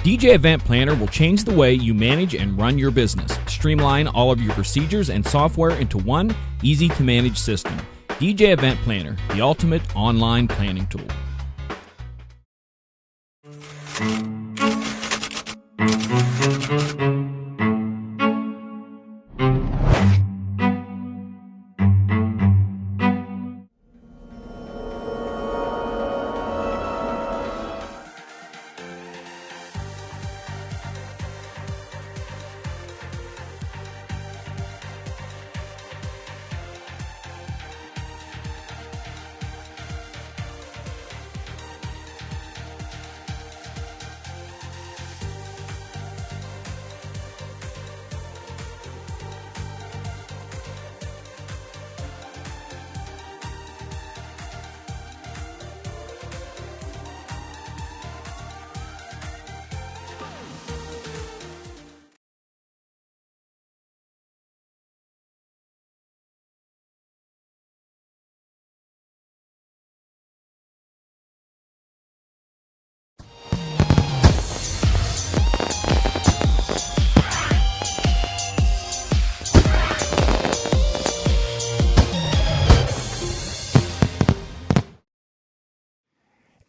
DJ Event Planner will change the way you manage and run your business. Streamline all of your procedures and software into one easy-to-manage system. DJ Event Planner, the ultimate online planning tool.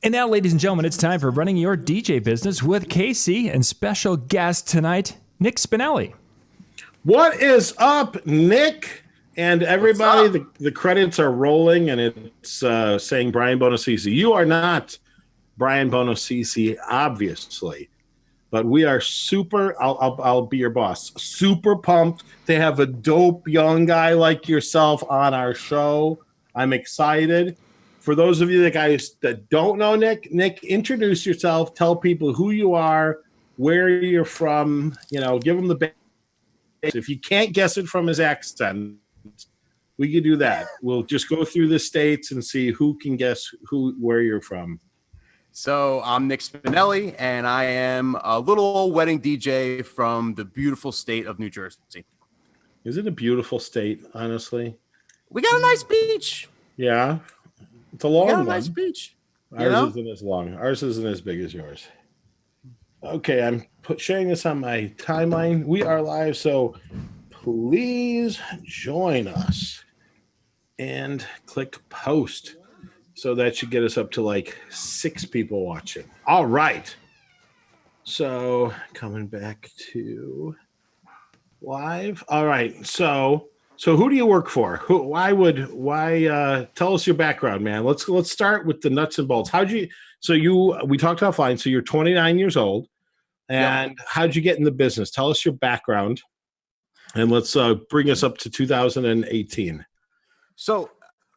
And now, ladies and gentlemen, it's time for Running Your DJ Business with Casey and special guest tonight, Nick Spinelli. What is up, Nick? And everybody, the credits are rolling, and it's saying Brian Bonacisi. You are not Brian Bonacisi, obviously, but we are super, I'll be your boss, super pumped to have a dope young guy like yourself on our show. I'm excited. For those of you that don't know Nick, introduce yourself. Tell people who you are, where you're from. You know, give them the basics. If you can't guess it from his accent, we could do that. We'll just go through the states and see who can guess where you're from. So I'm Nick Spinelli, and I am a little old wedding DJ from the beautiful state of New Jersey. Is it a beautiful state, honestly? We got a nice beach. Yeah. It's a long one. Nice beach. Ours isn't as long. Ours isn't as big as yours. Okay, I'm sharing this on my timeline. We are live, so please join us and click post. So that should get us up to like 6 people watching. All right. So coming back to live. All right. So who do you work for? Why tell us your background, man? Let's start with the nuts and bolts. We talked offline, so you're 29 years old, and how'd you get in the business? Tell us your background, and let's bring us up to 2018. So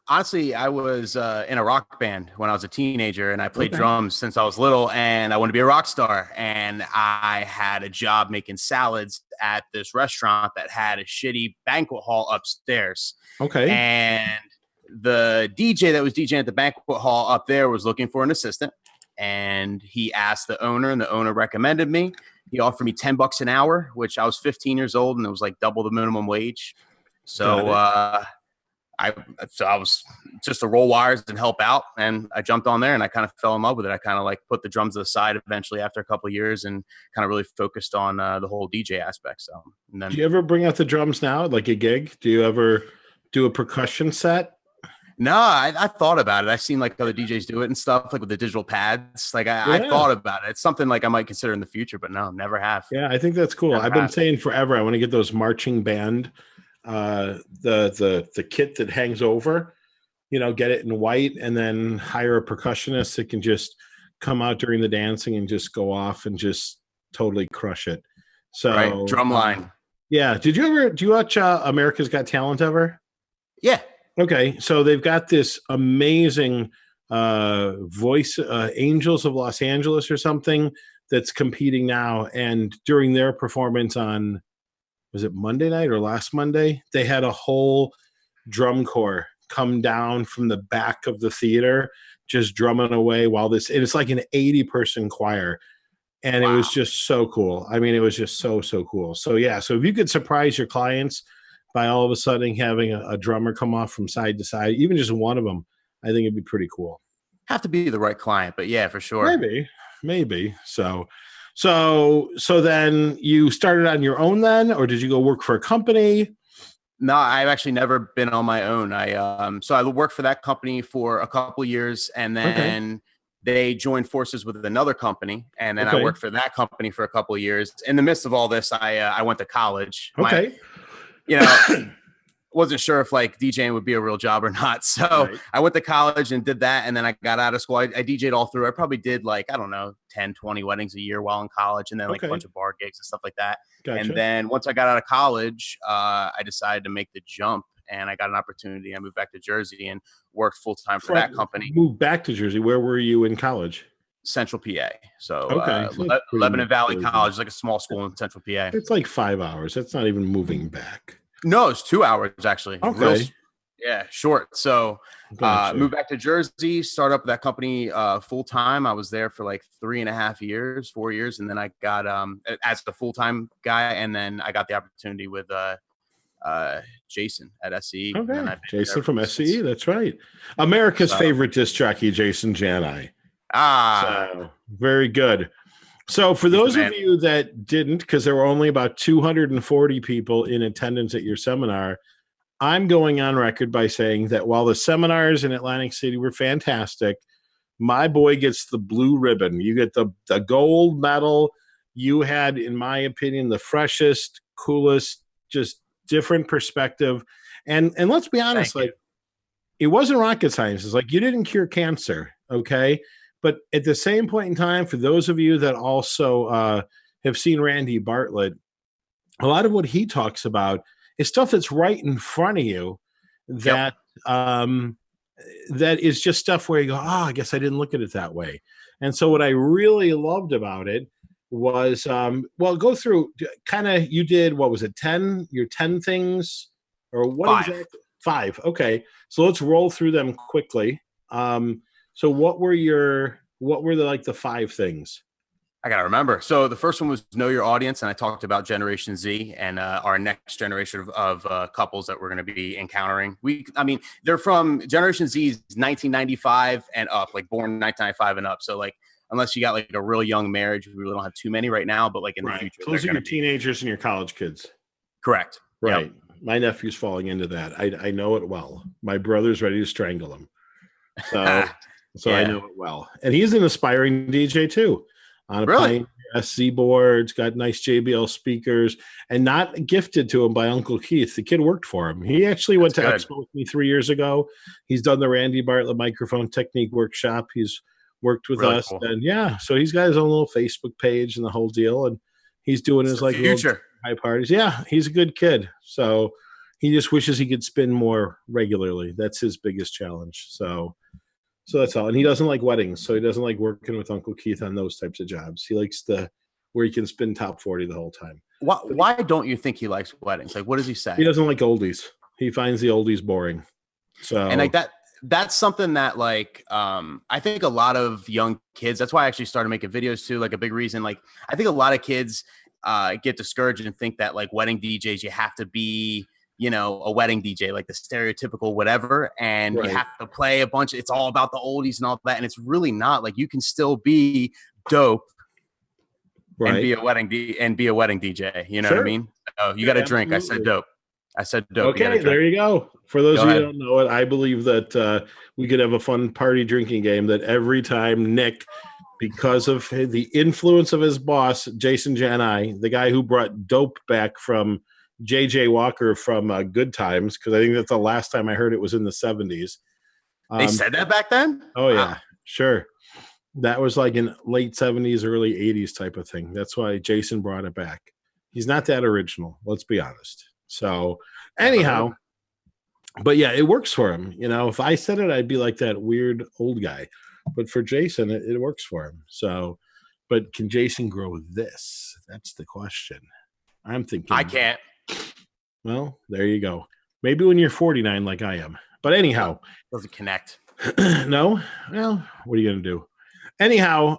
honestly, I was in a rock band when I was a teenager, and I played drums since I was little, and I wanted to be a rock star. And I had a job making salads at this restaurant that had a shitty banquet hall upstairs. Okay. And the DJ that was DJing at the banquet hall up there was looking for an assistant, and he asked the owner, and the owner recommended me. He offered me $10 an hour, which I was 15 years old, and it was like double the minimum wage. So I was just to roll wires and help out, and I jumped on there, and I kind of fell in love with it. I kind of like put the drums to the side eventually after a couple of years, and kind of really focused on the whole DJ aspect. So, and then, do you ever bring out the drums now, like a gig? Do you ever do a percussion set? No, I thought about it. I've seen like other DJs do it and stuff, like with the digital pads. Like I thought about it. It's something like I might consider in the future, but no, never have. Yeah, I think that's cool. I've been saying forever I want to get those marching band, the kit that hangs over, get it in white, and then hire a percussionist that can just come out during the dancing and just go off and just totally crush it. So drumline. Yeah. Do you watch America's Got Talent ever? Yeah. Okay, so they've got this amazing voice, Angels of Los Angeles or something, that's competing now. And during their performance on, was it Monday night or last Monday, they had a whole drum corps come down from the back of the theater, just drumming away while and it's like an 80-person choir. And It was just so cool. I mean, it was just so cool. So yeah, so if you could surprise your clients by all of a sudden having a drummer come off from side to side, even just one of them, I think it'd be pretty cool. Have to be the right client, but yeah, for sure. Maybe. So So then you started on your own then, or did you go work for a company? No, I've actually never been on my own. So I worked for that company for a couple years, and then they joined forces with another company, and then I worked for that company for a couple of years. In the midst of all this, I went to college. Wasn't sure if like DJing would be a real job or not. So I went to college and did that. And then I got out of school. I DJ'd all through. I probably did like, I don't know, 10, 20 weddings a year while in college, and then like a bunch of bar gigs and stuff like that. Gotcha. And then once I got out of college, I decided to make the jump, and I got an opportunity. I moved back to Jersey and worked full-time for that company. Moved back to Jersey. Where were you in college? Central PA. So Lebanon Valley College is like a small school in Central PA. It's like 5 hours. That's not even moving back. No, it's 2 hours actually. Okay. Short. So moved back to Jersey, started up that company full time. I was there for like 3.5 years, 4 years, and then I got as the full time guy, and then I got the opportunity with Jason at SCE. Okay, Jason from SCE. That's right. America's favorite disc jockey, Jason Jani. So, very good. So for those of you that didn't, because there were only about 240 people in attendance at your seminar, I'm going on record by saying that while the seminars in Atlantic City were fantastic, my boy gets the blue ribbon. You get the gold medal. You had, in my opinion, the freshest, coolest, just different perspective. And let's be honest, it wasn't rocket science. It's like you didn't cure cancer, okay? But at the same point in time, for those of you that also have seen Randy Bartlett, a lot of what he talks about is stuff that's right in front of you that that is just stuff where you go, I guess I didn't look at it that way. And so what I really loved about it was, go through kind of, you did, what was it, 10? Your 10 things? Or what 5. Exactly? 5. Okay. So let's roll through them quickly. So what were the 5 things? I got to remember. So the first one was know your audience. And I talked about Generation Z and our next generation of couples that we're going to be encountering. They're from Generation Z's 1995 and up, like born 1995 and up. So like, unless you got like a real young marriage, we really don't have too many right now, but like in the future. Those are your teenagers and your college kids. Correct. Right. Yep. My nephew's falling into that. I know it well. My brother's ready to strangle him. So I know it well. And he's an aspiring DJ too. On a Pioneer SC boards, got nice JBL speakers, and not gifted to him by Uncle Keith. The kid worked for him. He actually went to Expo with me 3 years ago. He's done the Randy Bartlett microphone technique workshop. He's worked with us. Cool. And so he's got his own little Facebook page and the whole deal. And he's doing his like future high parties. Yeah, he's a good kid. So he just wishes he could spin more regularly. That's his biggest challenge. So that's all. And he doesn't like weddings. So he doesn't like working with Uncle Keith on those types of jobs. He likes where he can spin top 40 the whole time. Why don't you think he likes weddings? Like, what does he say? He doesn't like oldies. He finds the oldies boring. So, and like that's something that like, I think a lot of young kids, that's why I actually started making videos too. Like a big reason, like I think a lot of kids get discouraged and think that like wedding DJs, you have to be, a wedding DJ, like the stereotypical whatever. And you have to play a bunch. It's all about the oldies and all that. And it's really not. Like you can still be dope and be a wedding DJ. You know what I mean? Oh, you got to drink. Absolutely. I said dope. Okay, there you go. For those of you who don't know it, I believe that we could have a fun party drinking game that every time Nick, because of the influence of his boss, Jason Jani, the guy who brought dope back from J.J. Walker from Good Times, because I think that's the last time I heard it was in the 70s. They said that back then? Oh, yeah, wow. Sure. That was like in late 70s, early 80s type of thing. That's why Jason brought it back. He's not that original, let's be honest. So anyhow, but yeah, it works for him. If I said it, I'd be like that weird old guy. But for Jason, it works for him. So, but can Jason grow this? That's the question. I'm thinking. I can't. Well, there you go. Maybe when you're 49 like I am. But anyhow. Doesn't connect. No? Well, what are you going to do? Anyhow,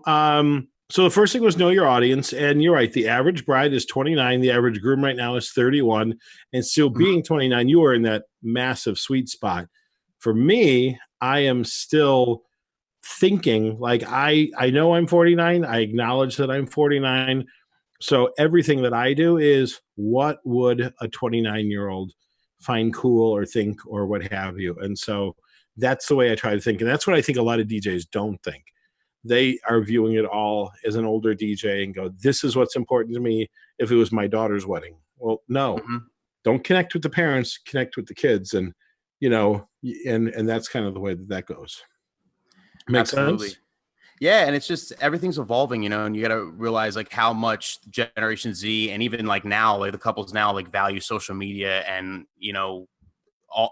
so the first thing was know your audience. And you're right. The average bride is 29. The average groom right now is 31. And still being 29, you are in that massive sweet spot. For me, I am still thinking like I know I'm 49. I acknowledge that I'm 49. So everything that I do is what would a 29-year-old find cool or think or what have you. And so that's the way I try to think. And that's what I think a lot of DJs don't think. They are viewing it all as an older DJ and go, this is what's important to me if it was my daughter's wedding. Well, no, don't connect with the parents, connect with the kids. And, you know, and that's kind of the way that that goes. Makes Absolutely. sense? Yeah, and it's just everything's evolving, you know, and you got to realize like how much Generation Z and even like now, like the couples now like value social media and, you know,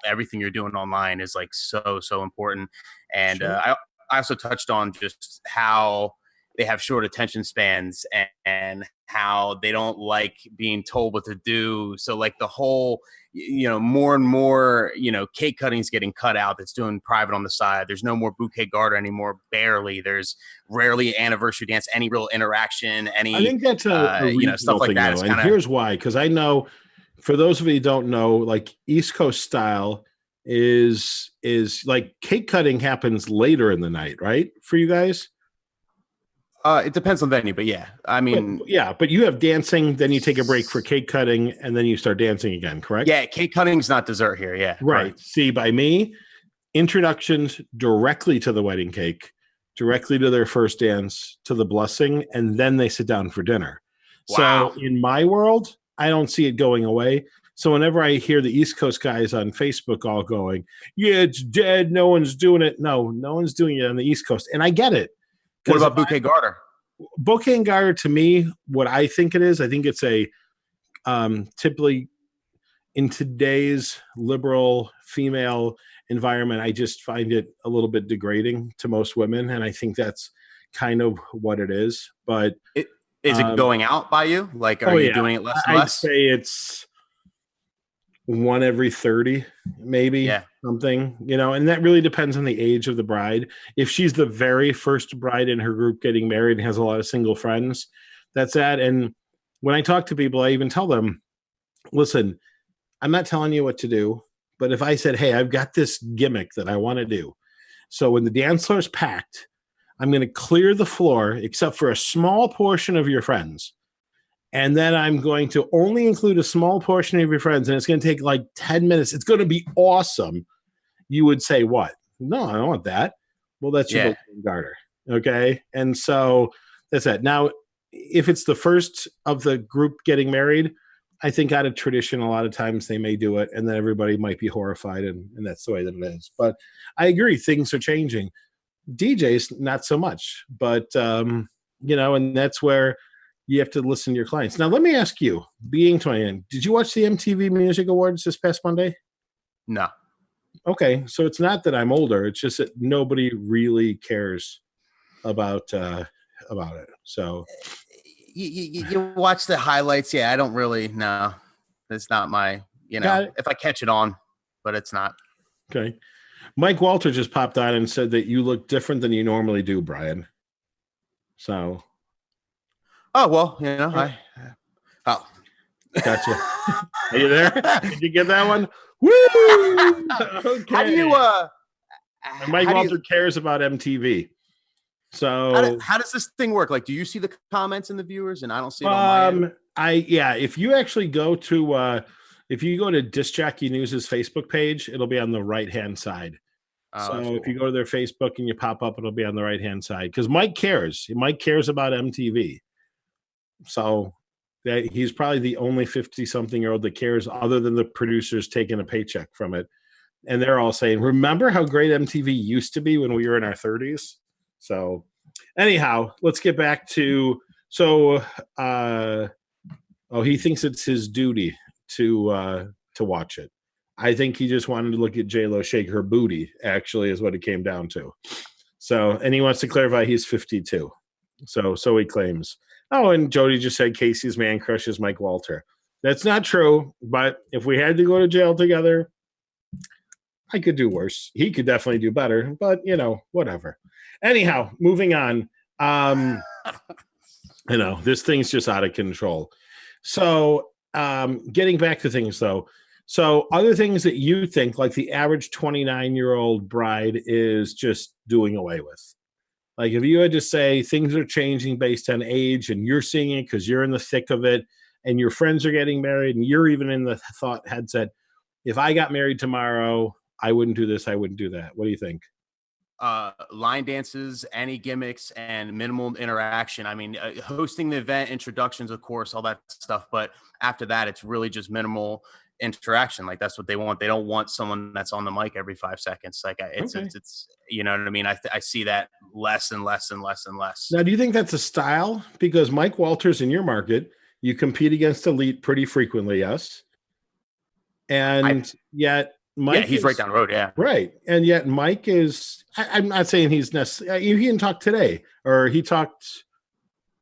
everything you're doing online is like so important. And Sure. I also touched on just how they have short attention spans and how they don't like being told what to do. So like the whole, you know, more and more, you know, cake cutting's getting cut out. That's doing private on the side. There's no more bouquet garter anymore. Barely. There's rarely anniversary dance, any real interaction, any, I think that's a you know, stuff regional like thing, that. though. It's And kind of, here's why, because I know for those of you who don't know, like East Coast style is like cake cutting happens later in the night, right? For you guys? it depends on venue, but yeah, I mean, But you have dancing, then you take a break for cake cutting, and then you start dancing again, correct? yeah, cake cutting's not dessert here. Yeah. Right. Correct. See, by me, introductions directly to the wedding cake, directly to their first dance, to the blessing, and then they sit down for dinner. Wow. So in my world, I don't see it going away. So whenever I hear the East Coast guys on Facebook all going, yeah, it's dead, no one's doing it. No one's doing it on the East Coast. And I get it. What about bouquet garter? Bouquet and garter, to me, what I think it is, I think it's a typically in today's liberal female environment, I just find it a little bit degrading to most women. And I think that's kind of what it is. But Is it going out by you? Like, are you doing it less and I'd less? say it's 1 every 30, maybe something, you know, and that really depends on the age of the bride. If she's the very first bride in her group getting married and has a lot of single friends, that's that. And when I talk to people, I even tell them, listen, I'm not telling you what to do, but if I said, hey, I've got this gimmick that I want to do. So when the dance floor is packed, I'm going to clear the floor except for a small portion of your friends. And then I'm going to only include a small portion of your friends, and it's going to take like 10 minutes. It's going to be awesome. You would say what? No, I don't want that. Well, that's your bouquet garter. Okay. And so that's that. Now, if it's the first of the group getting married, I think out of tradition, a lot of times they may do it, and then everybody might be horrified, and that's the way that it is. But I agree, things are changing. DJs, not so much. But, you know, and that's where you have to listen to your clients. Now, let me ask you, being 29, did you watch the MTV Music Awards this past Monday? No. Okay, so it's not that I'm older. It's just that nobody really cares about it. So you watch the highlights. Yeah, I don't really know. It's not my, you know, if I catch it on, but it's not. Okay. Mike Walter just popped on and said that you look different than you normally do, Brian. So. Oh, well, you know, Gotcha. Are you there? Did you get that one? Woo! Okay. How do you, Mike Walter cares about MTV. So how does this thing work? Like, do you see the comments and the viewers, and I don't see it on my end? If you actually go to Disc Jockey News's Facebook page, it'll be on the right-hand side. So if you go to their Facebook and you pop up, it'll be on the right-hand side. Because Mike cares. Mike cares about MTV. So that he's probably the only 50-something-year-old that cares, other than the producers taking a paycheck from it. And they're all saying, remember how great MTV used to be when we were in our 30s? So anyhow, let's get back to, he thinks it's his duty to watch it. I think he just wanted to look at J-Lo shake her booty, actually, is what it came down to. So, and he wants to clarify he's 52. So he claims. Oh, and Jody just said Casey's man crush is Mike Walter. That's not true, but if we had to go to jail together, I could do worse. He could definitely do better, but, you know, whatever. Anyhow, moving on. You know, this thing's just out of control. So getting back to things, though. So other things that you think, like the average 29-year-old bride is just doing away with. Like if you had to say things are changing based on age and you're seeing it because you're in the thick of it and your friends are getting married and you're even in the thought headset, if I got married tomorrow, I wouldn't do this, I wouldn't do that. What do you think? Line dances, any gimmicks, and minimal interaction. I mean, hosting the event, introductions, of course, all that stuff. But after that, it's really just minimal interaction. Like that's what they want. They don't want someone that's on the mic every 5 seconds. Like it's you know what I mean? I see that less and less and less and less. Now, do you think that's a style? Because Mike Walters in your market, you compete against elite pretty frequently, yes? And yet Mike he's right down the road, yeah. Right. And yet Mike is, I'm not saying he's necessarily, he didn't talk today, or he talked,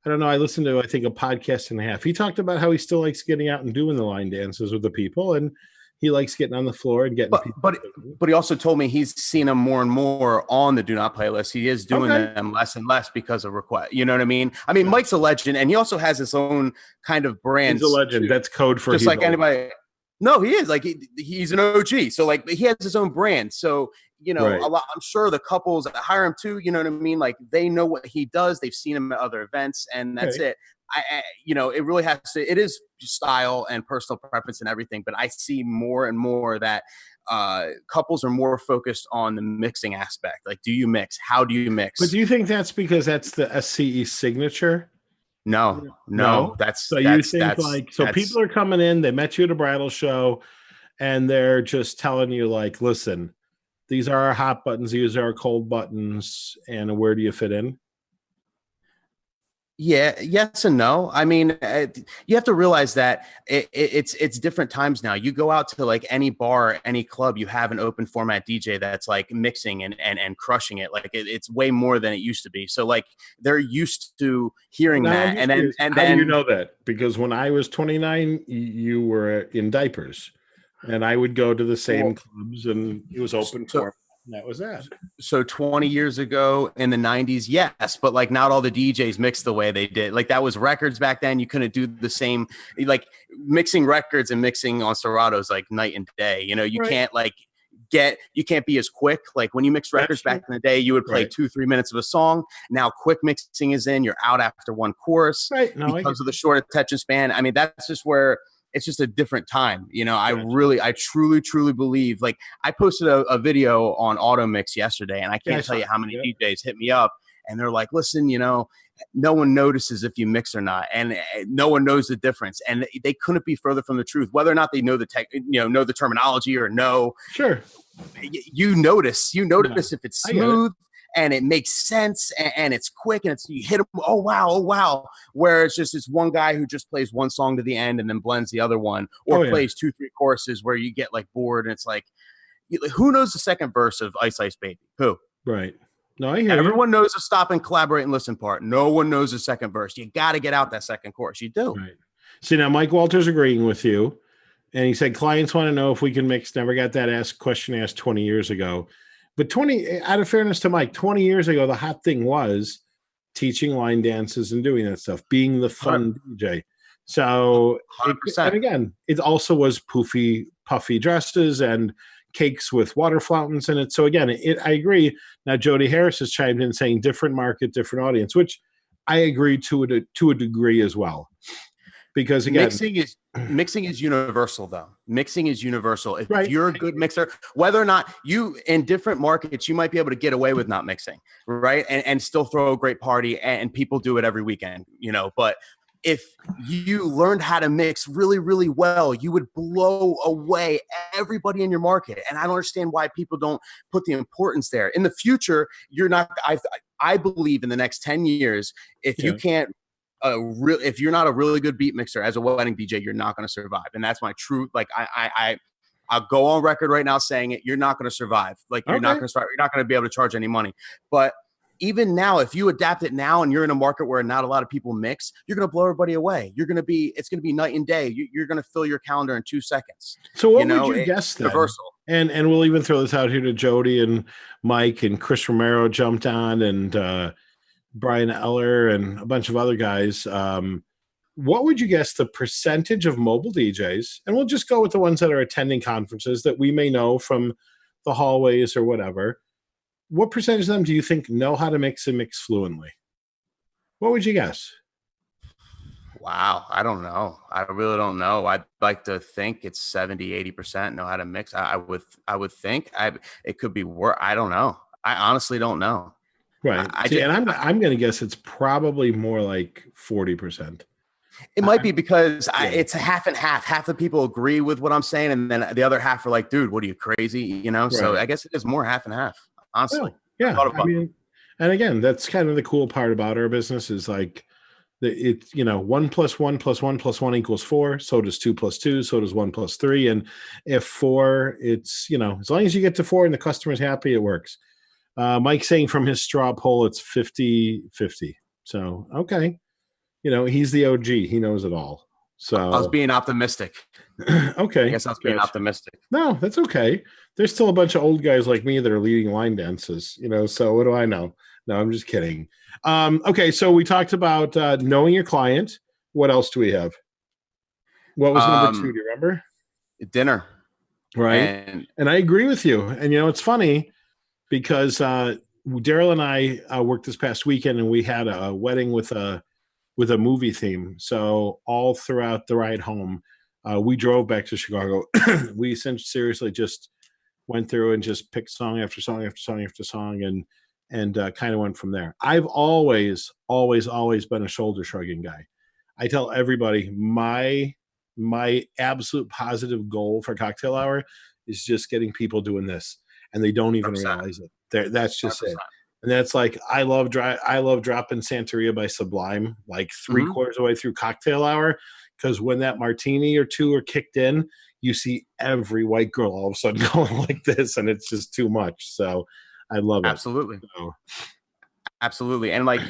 I don't know, I listened to, I think, a podcast and a half. He talked about how he still likes getting out and doing the line dances with the people, and he likes getting on the floor and getting people. But he also told me he's seen them more and more on the Do Not Play list. He is doing them less and less because of request. You know what I mean? I mean, Mike's a legend, and he also has his own kind of brand. He's a legend. That's code for just like anybody. No, he is like he's an OG. So like he has his own brand. So you know, I'm sure the couples that hire him too. You know what I mean? Like they know what he does. They've seen him at other events, and that's it. I you know, it really has to. It is style and personal preference and everything. But I see more and more that couples are more focused on the mixing aspect. Like, do you mix? How do you mix? But do you think that's because that's the SCE signature? No. That's so you think like so people are coming in, they met you at a bridal show, and they're just telling you like, listen, these are our hot buttons, these are our cold buttons, and where do you fit in? Yeah, yes and no. I mean, you have to realize that it's different times now. You go out to like any bar, any club, you have an open format DJ that's like mixing and crushing it. Like it's way more than it used to be. So like they're used to hearing that. And then how do you know that? Because when I was 29, you were in diapers, and I would go to the same clubs, and it was open format. That was that. So 20 years ago in the 90s, yes, but like not all the DJs mixed the way they did. Like that was records back then. You couldn't do the same, like mixing records and mixing on Seratos like night and day. You know, you can't like you can't be as quick. Like when you mix records back in the day, you would play 2-3 minutes of a song. Now quick mixing is in, you're out after one chorus because of the short attention span. I mean, that's just where it's just a different time. You know, I truly believe, like I posted a video on Auto Mix yesterday, and I can't tell you how many DJs hit me up and they're like, listen, you know, no one notices if you mix or not. And no one knows the difference. And they couldn't be further from the truth, whether or not they know know the terminology or no. Sure. You notice if it's smooth and it makes sense and it's quick and you hit them. Oh, wow. Where it's just this one guy who just plays one song to the end and then blends the other one or plays 2-3 choruses where you get like bored. And it's like, who knows the second verse of Ice Ice Baby? Who? Right. No, I hear Everyone knows the stop and collaborate and listen part. No one knows the second verse. You got to get out that second chorus. You do. Right. See, now Mike Walters agreeing with you. And he said, clients want to know if we can mix. Never got that question asked 20 years ago. But out of fairness to Mike, 20 years ago, the hot thing was teaching line dances and doing that stuff, being the fun DJ. So, and again, it also was puffy dresses and cakes with water fountains in it. So again, I agree. Now, Jody Harris has chimed in saying different market, different audience, which I agree to a degree as well. Because again, mixing is universal, though. Mixing is universal. If you're a good mixer, whether or not you in different markets, you might be able to get away with not mixing, right? And still throw a great party, and people do it every weekend, you know. But if you learned how to mix really, really well, you would blow away everybody in your market. And I don't understand why people don't put the importance there. In the future, you're not. I believe in the next 10 years, if you can't. If you're not a really good beat mixer as a wedding DJ, you're not going to survive. And that's my truth. Like I'll go on record right now saying it. You're not going to survive. Like you're not going to start. You're not going to be able to charge any money. But even now, if you adapt it now and you're in a market where not a lot of people mix, you're going to blow everybody away. It's going to be night and day. You're going to fill your calendar in 2 seconds. So what would you guess then? Universal. And we'll even throw this out here to Jody and Mike and Chris Romero jumped on and Brian Eller and a bunch of other guys. What would you guess the percentage of mobile DJs, and we'll just go with the ones that are attending conferences that we may know from the hallways or whatever, what percentage of them do you think know how to mix and mix fluently? What would you guess? Wow. I don't know. I really don't know. I'd like to think it's 70-80% know how to mix. I would think it could be worse. I don't know. I honestly don't know. Right. I'm going to guess it's probably more like 40%. It might be because it's a half and half. Half the people agree with what I'm saying, and then the other half are like, "Dude, what are you crazy?" You know. Right. So I guess it is more half and half. Honestly, yeah. I mean, and again, that's kind of the cool part about our business is like, it's 1 + 1 + 1 + 1 = 4. So does 2 + 2. So does 1 + 3. And if 4, it's as long as you get to 4 and the customer's happy, it works. Mike's saying from his straw poll, it's 50-50. So okay. He's the OG. He knows it all. So I was being optimistic. Okay. I guess I was being optimistic. No, that's okay. There's still a bunch of old guys like me that are leading line dances, so what do I know? No, I'm just kidding. Okay, so we talked about knowing your client. What else do we have? What was number 2? Do you remember? Dinner. Right. And I agree with you. And it's funny because Daryl and I worked this past weekend and we had a wedding with a movie theme. So all throughout the ride home, we drove back to Chicago. We seriously just went through and just picked song after song after song after song and kind of went from there. I've always been a shoulder shrugging guy. I tell everybody my absolute positive goal for cocktail hour is just getting people doing this, and they don't even 100%. Realize it. That's just 100%. It. And that's like, I love dropping Santeria by Sublime, like 3/4 of the way through cocktail hour. Because when that martini or two are kicked in, you see every white girl all of a sudden going like this, and it's just too much. So I love it. Absolutely. Absolutely. And like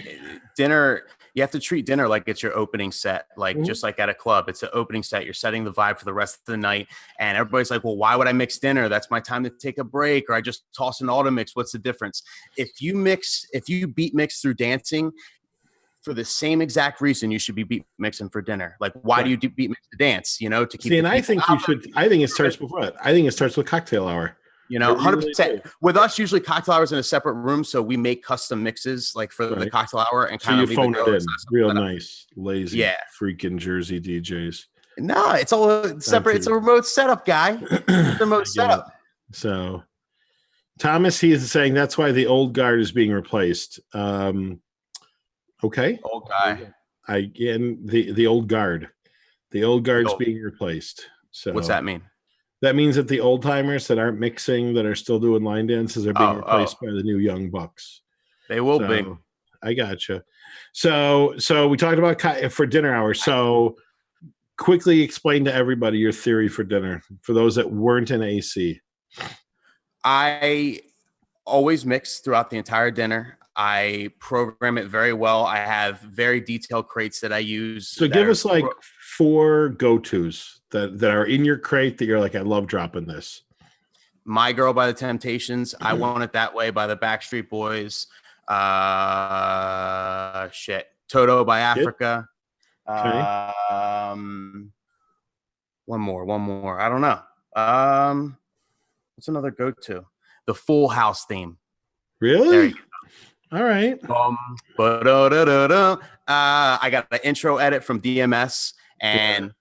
dinner, you have to treat dinner like it's your opening set, like just like at a club. It's an opening set. You're setting the vibe for the rest of the night. And everybody's like, well, why would I mix dinner? That's my time to take a break, or I just toss an auto mix. What's the difference? If you beat mix through dancing, for the same exact reason, you should be beat mixing for dinner. Like, why do you beat mix to dance? To keep. See, and I think you should. I think it starts before that. I think it starts with cocktail hour. 100%. With us, usually cocktail hour is in a separate room, so we make custom mixes like for the cocktail hour and kind of phone it in. Real nice, lazy, freaking Jersey DJs. No, it's all separate. It's a remote setup, guy. It's a remote setup. So, Thomas, he is saying that's why the old guard is being replaced. Okay. Old guy. The old guard. The old guard's being replaced. So what's that mean? That means that the old timers that aren't mixing, that are still doing line dances, are being replaced by the new young bucks. They will be. I gotcha. So we talked about for dinner hour. So quickly explain to everybody your theory for dinner for those that weren't in AC. I always mix throughout the entire dinner. I program it very well. I have very detailed crates that I use. So give us like 4 go-tos that are in your crate that you're like, I love dropping this. My Girl by the Temptations. I Want It That Way by the Backstreet Boys. Toto by Africa. Okay. One more. I don't know. What's another go-to? The Full House theme. Really? There you go. All right. I got the intro edit from DMS and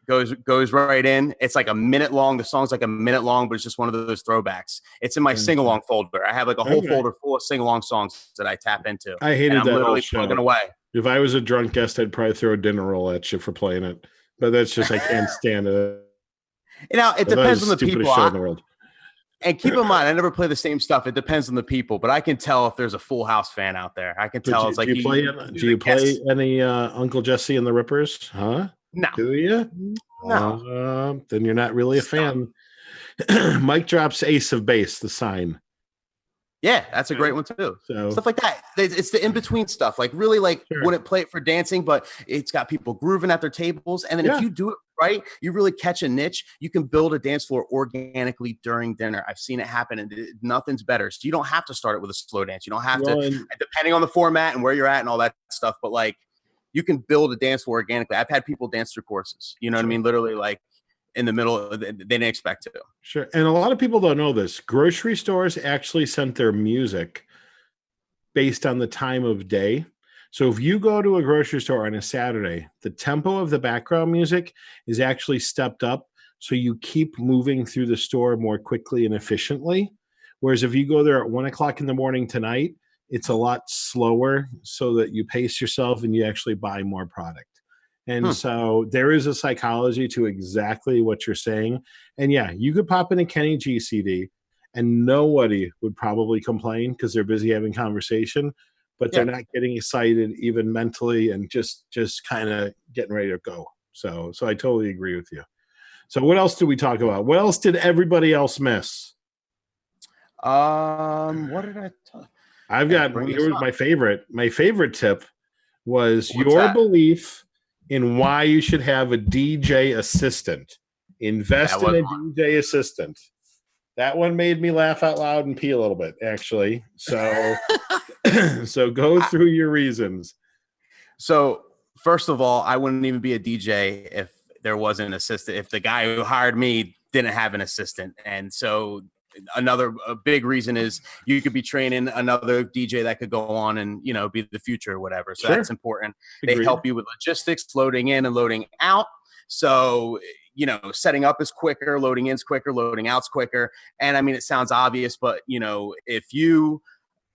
goes right in. It's like a minute long. The song's like a minute long, but it's just one of those throwbacks. It's in my sing-along folder. I have like a whole folder full of sing-along songs that I tap into. I hated that. I'm literally plugging away. If I was a drunk guest, I'd probably throw a dinner roll at you for playing it. But that's just, I can't stand it. It depends on the people. Show in the world. And keep in mind, I never play the same stuff. It depends on the people, but I can tell if there's a Full House fan out there. I can tell. Do you play any Uncle Jesse and the Rippers? Huh? No. Do you? No. Then you're not really a fan. Mike drops Ace of Base, The Sign. Yeah, that's a great one too. So, stuff like that. It's the in-between stuff. Like really, wouldn't play it for dancing, but it's got people grooving at their tables. And then if you do it right, you really catch a niche. You can build a dance floor organically during dinner. I've seen it happen, and nothing's better. So you don't have to start it with a slow dance. You don't have to, depending on the format and where you're at and all that stuff. But like, you can build a dance floor organically. I've had people dance through courses. You know what I mean? Literally, like in the middle. They didn't expect to. Sure. And a lot of people don't know this. Grocery stores actually sent their music based on the time of day. So if you go to a grocery store on a Saturday, the tempo of the background music is actually stepped up. So you keep moving through the store more quickly and efficiently. Whereas if you go there at 1 o'clock in the morning tonight, it's a lot slower so that you pace yourself and you actually buy more product. And so there is a psychology to exactly what you're saying. And yeah, you could pop in a Kenny G CD and nobody would probably complain because they're busy having conversation, but they're not getting excited even mentally and just kind of getting ready to go. So I totally agree with you. So what else did we talk about? What else did everybody else miss? What did I talk? I've got, here was my favorite. My favorite tip was belief in why you should have a DJ assistant. Invest in a DJ assistant. That one made me laugh out loud and pee a little bit, actually. So, so go through your reasons. So first of all, I wouldn't even be a DJ if there wasn't an assistant. If the guy who hired me didn't have an assistant. And so a big reason is you could be training another DJ that could go on and, be the future or whatever. So that's important. Agreed. They help you with logistics, loading in and loading out. So, setting up is quicker, loading in's quicker, loading out's quicker. And I mean, it sounds obvious, but if you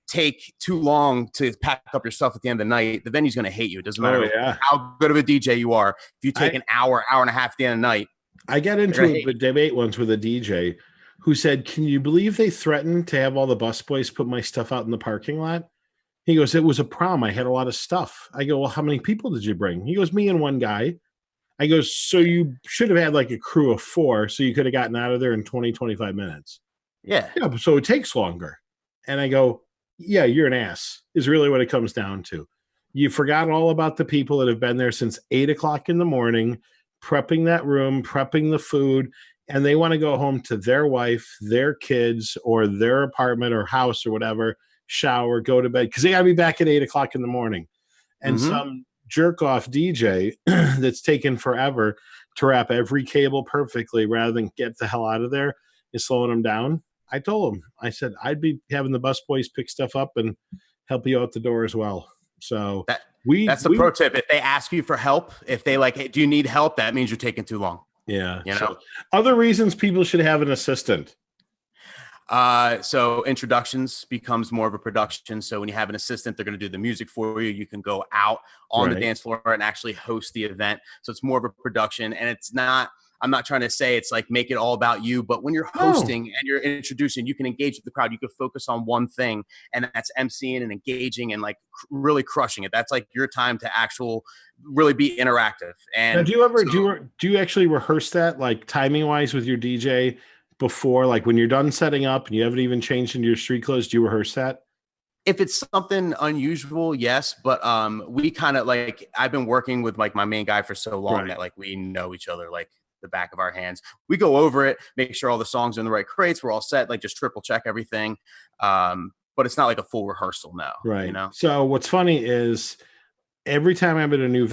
take too long to pack up your stuff at the end of the night, the venue's going to hate you. It doesn't matter how good of a DJ you are. If you take an hour and a half at the end of the night. I got into a debate once with a DJ who said, can you believe they threatened to have all the busboys put my stuff out in the parking lot? He goes, it was a problem. I had a lot of stuff. I go, well, how many people did you bring? He goes, me and one guy. I go, so you should have had like a crew of 4, so you could have gotten out of there in 20, 25 minutes. Yeah, so it takes longer. And I go, yeah, you're an ass, is really what it comes down to. You forgot all about the people that have been there since 8 o'clock in the morning, prepping that room, prepping the food, and they want to go home to their wife, their kids, or their apartment or house or whatever, shower, go to bed, because they got to be back at 8 o'clock in the morning. And some jerk-off DJ that's taken forever to wrap every cable perfectly rather than get the hell out of there is slowing them down. I told him, I said, I'd be having the busboys pick stuff up and help you out the door as well. So that's the pro tip. If they ask you for help, if they like, hey, do you need help? That means you're taking too long. Yeah. So other reasons people should have an assistant. So introductions becomes more of a production. So when you have an assistant, they're going to do the music for you. You can go out on the dance floor and actually host the event. So it's more of a production, and I'm not trying to say it's like make it all about you, but when you're hosting and you're introducing, you can engage with the crowd. You can focus on one thing, and that's emceeing and engaging and like really crushing it. That's like your time to really be interactive. And now, do you actually rehearse that, like timing wise, with your DJ before, like when you're done setting up and you haven't even changed into your street clothes? Do you rehearse that? If it's something unusual, yes. But we kind of like, I've been working with like my main guy for so long that like we know each other like the back of our hands. We go over it, make sure all the songs are in the right crates, we're all set, like just triple check everything. But it's not like a full rehearsal now. Right. So what's funny is every time I'm at a new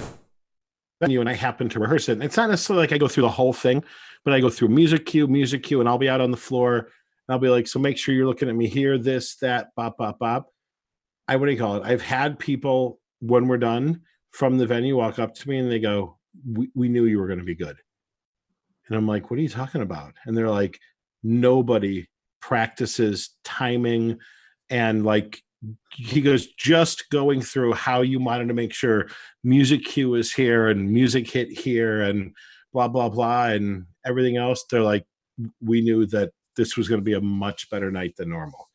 venue and I happen to rehearse it, it's not necessarily like I go through the whole thing, but I go through music cue, and I'll be out on the floor and I'll be like, so make sure you're looking at me here, this, that, bop, bop, bop. I've had people when we're done from the venue walk up to me and they go, we knew you were going to be good. And I'm like, what are you talking about? And they're like, nobody practices timing. And like, he goes, just going through how you wanted to make sure music cue is here and music hit here and blah, blah, blah, and everything else. They're like, we knew that this was going to be a much better night than normal.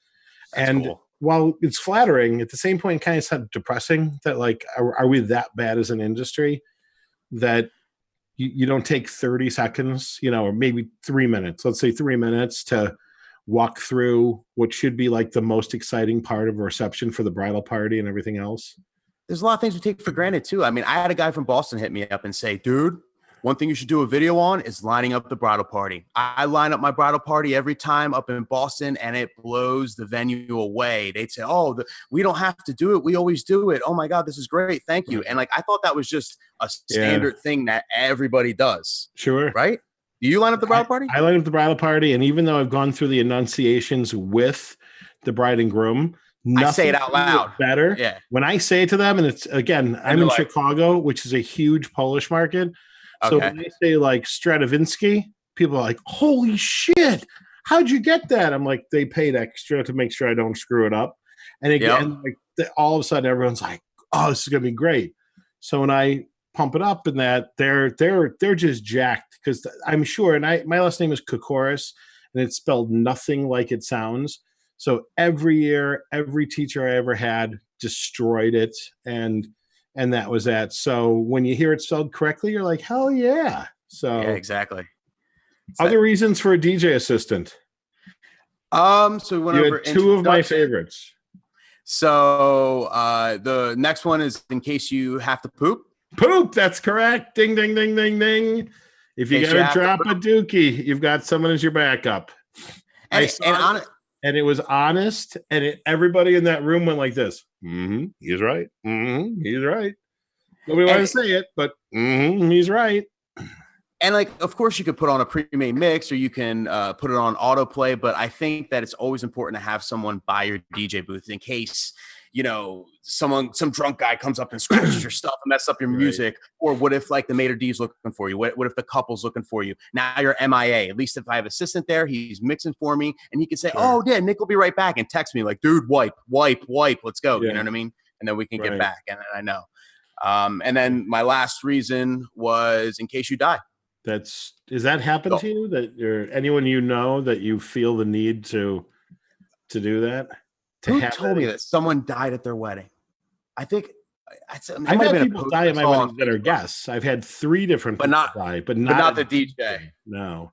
That's cool. While it's flattering, at the same point, kind of sounds depressing that like, are we that bad as an industry that you don't take 30 seconds, or maybe 3 minutes, let's say 3 minutes to walk through what should be like the most exciting part of a reception for the bridal party and everything else? There's a lot of things we take for granted too. I mean, I had a guy from Boston hit me up and say, dude, one thing you should do a video on is lining up the bridal party. I line up my bridal party every time up in Boston and it blows the venue away. They'd say, we don't have to do it. We always do it. Oh my God, this is great. Thank you. And like, I thought that was just a standard thing that everybody does. Sure. Right? Do you line up the bridal party? I line up the bridal party, and even though I've gone through the enunciations with the bride and groom, I say it out loud. Better. Yeah. When I say it to them, and it's again, I'm in Chicago, which is a huge Polish market. So when they say like Stravinsky, people are like, "Holy shit! How'd you get that?" I'm like, they paid extra to make sure I don't screw it up. And again, all of a sudden, everyone's like, "Oh, this is gonna be great." So when I pump it up and that, they're just jacked because I'm sure. And my last name is Kokoris, and it's spelled nothing like it sounds. So every year, every teacher I ever had destroyed it, and that was that. So when you hear it spelled correctly, you're like, hell yeah. So yeah, exactly. Other reasons for a DJ assistant. So we went over two of my favorites. So the next one is in case you have to poop. Poop, that's correct. Ding, ding, ding, ding, ding. If you got to drop a dookie, you've got someone as your backup. And it was honest, and everybody in that room went like this. Mm-hmm, he's right. Mm-hmm, he's right. Nobody wanted to say it, but he's right. And like, of course, you could put on a pre-made mix, or you can put it on autoplay. But I think that it's always important to have someone by your DJ booth in case, some drunk guy comes up and scratches your stuff and messes up your music. Or what if like the maitre d's looking for you? What if the couple's looking for you? Now you're MIA. At least if I have an assistant there, he's mixing for me, and he can say, "Oh yeah, Nick will be right back," and text me like, "Dude, wipe, let's go." You know what I mean? And then we can get back. And I know. And then my last reason was in case you die. Does that happen to you? That you're anyone you know that you feel the need to do that? Who told me that someone died at their wedding? I think I've had people die at my wedding that are guests. I've had 3 different people die, but not the DJ. No.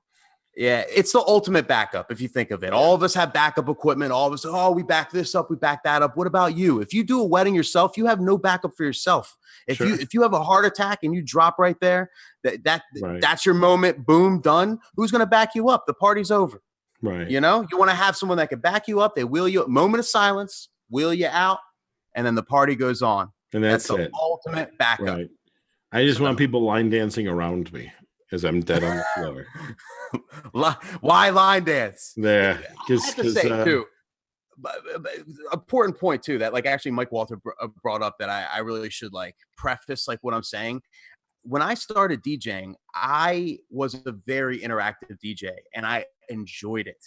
Yeah, it's the ultimate backup if you think of it. All of us have backup equipment. All of us, we back this up, we back that up. What about you? If you do a wedding yourself, you have no backup for yourself. If you have a heart attack and you drop right there, that's your moment. Boom, done. Who's going to back you up? The party's over. Right. You want to have someone that can back you up. They wheel you, moment of silence, wheel you out, and then the party goes on. And that's the ultimate backup. Right. I just want people line dancing around me as I'm dead on the floor. Why line dance? Yeah. I have to say too, important point too, that like actually Mike Walter brought up that I really should like preface like what I'm saying. When I started DJing, I was a very interactive DJ and I enjoyed it.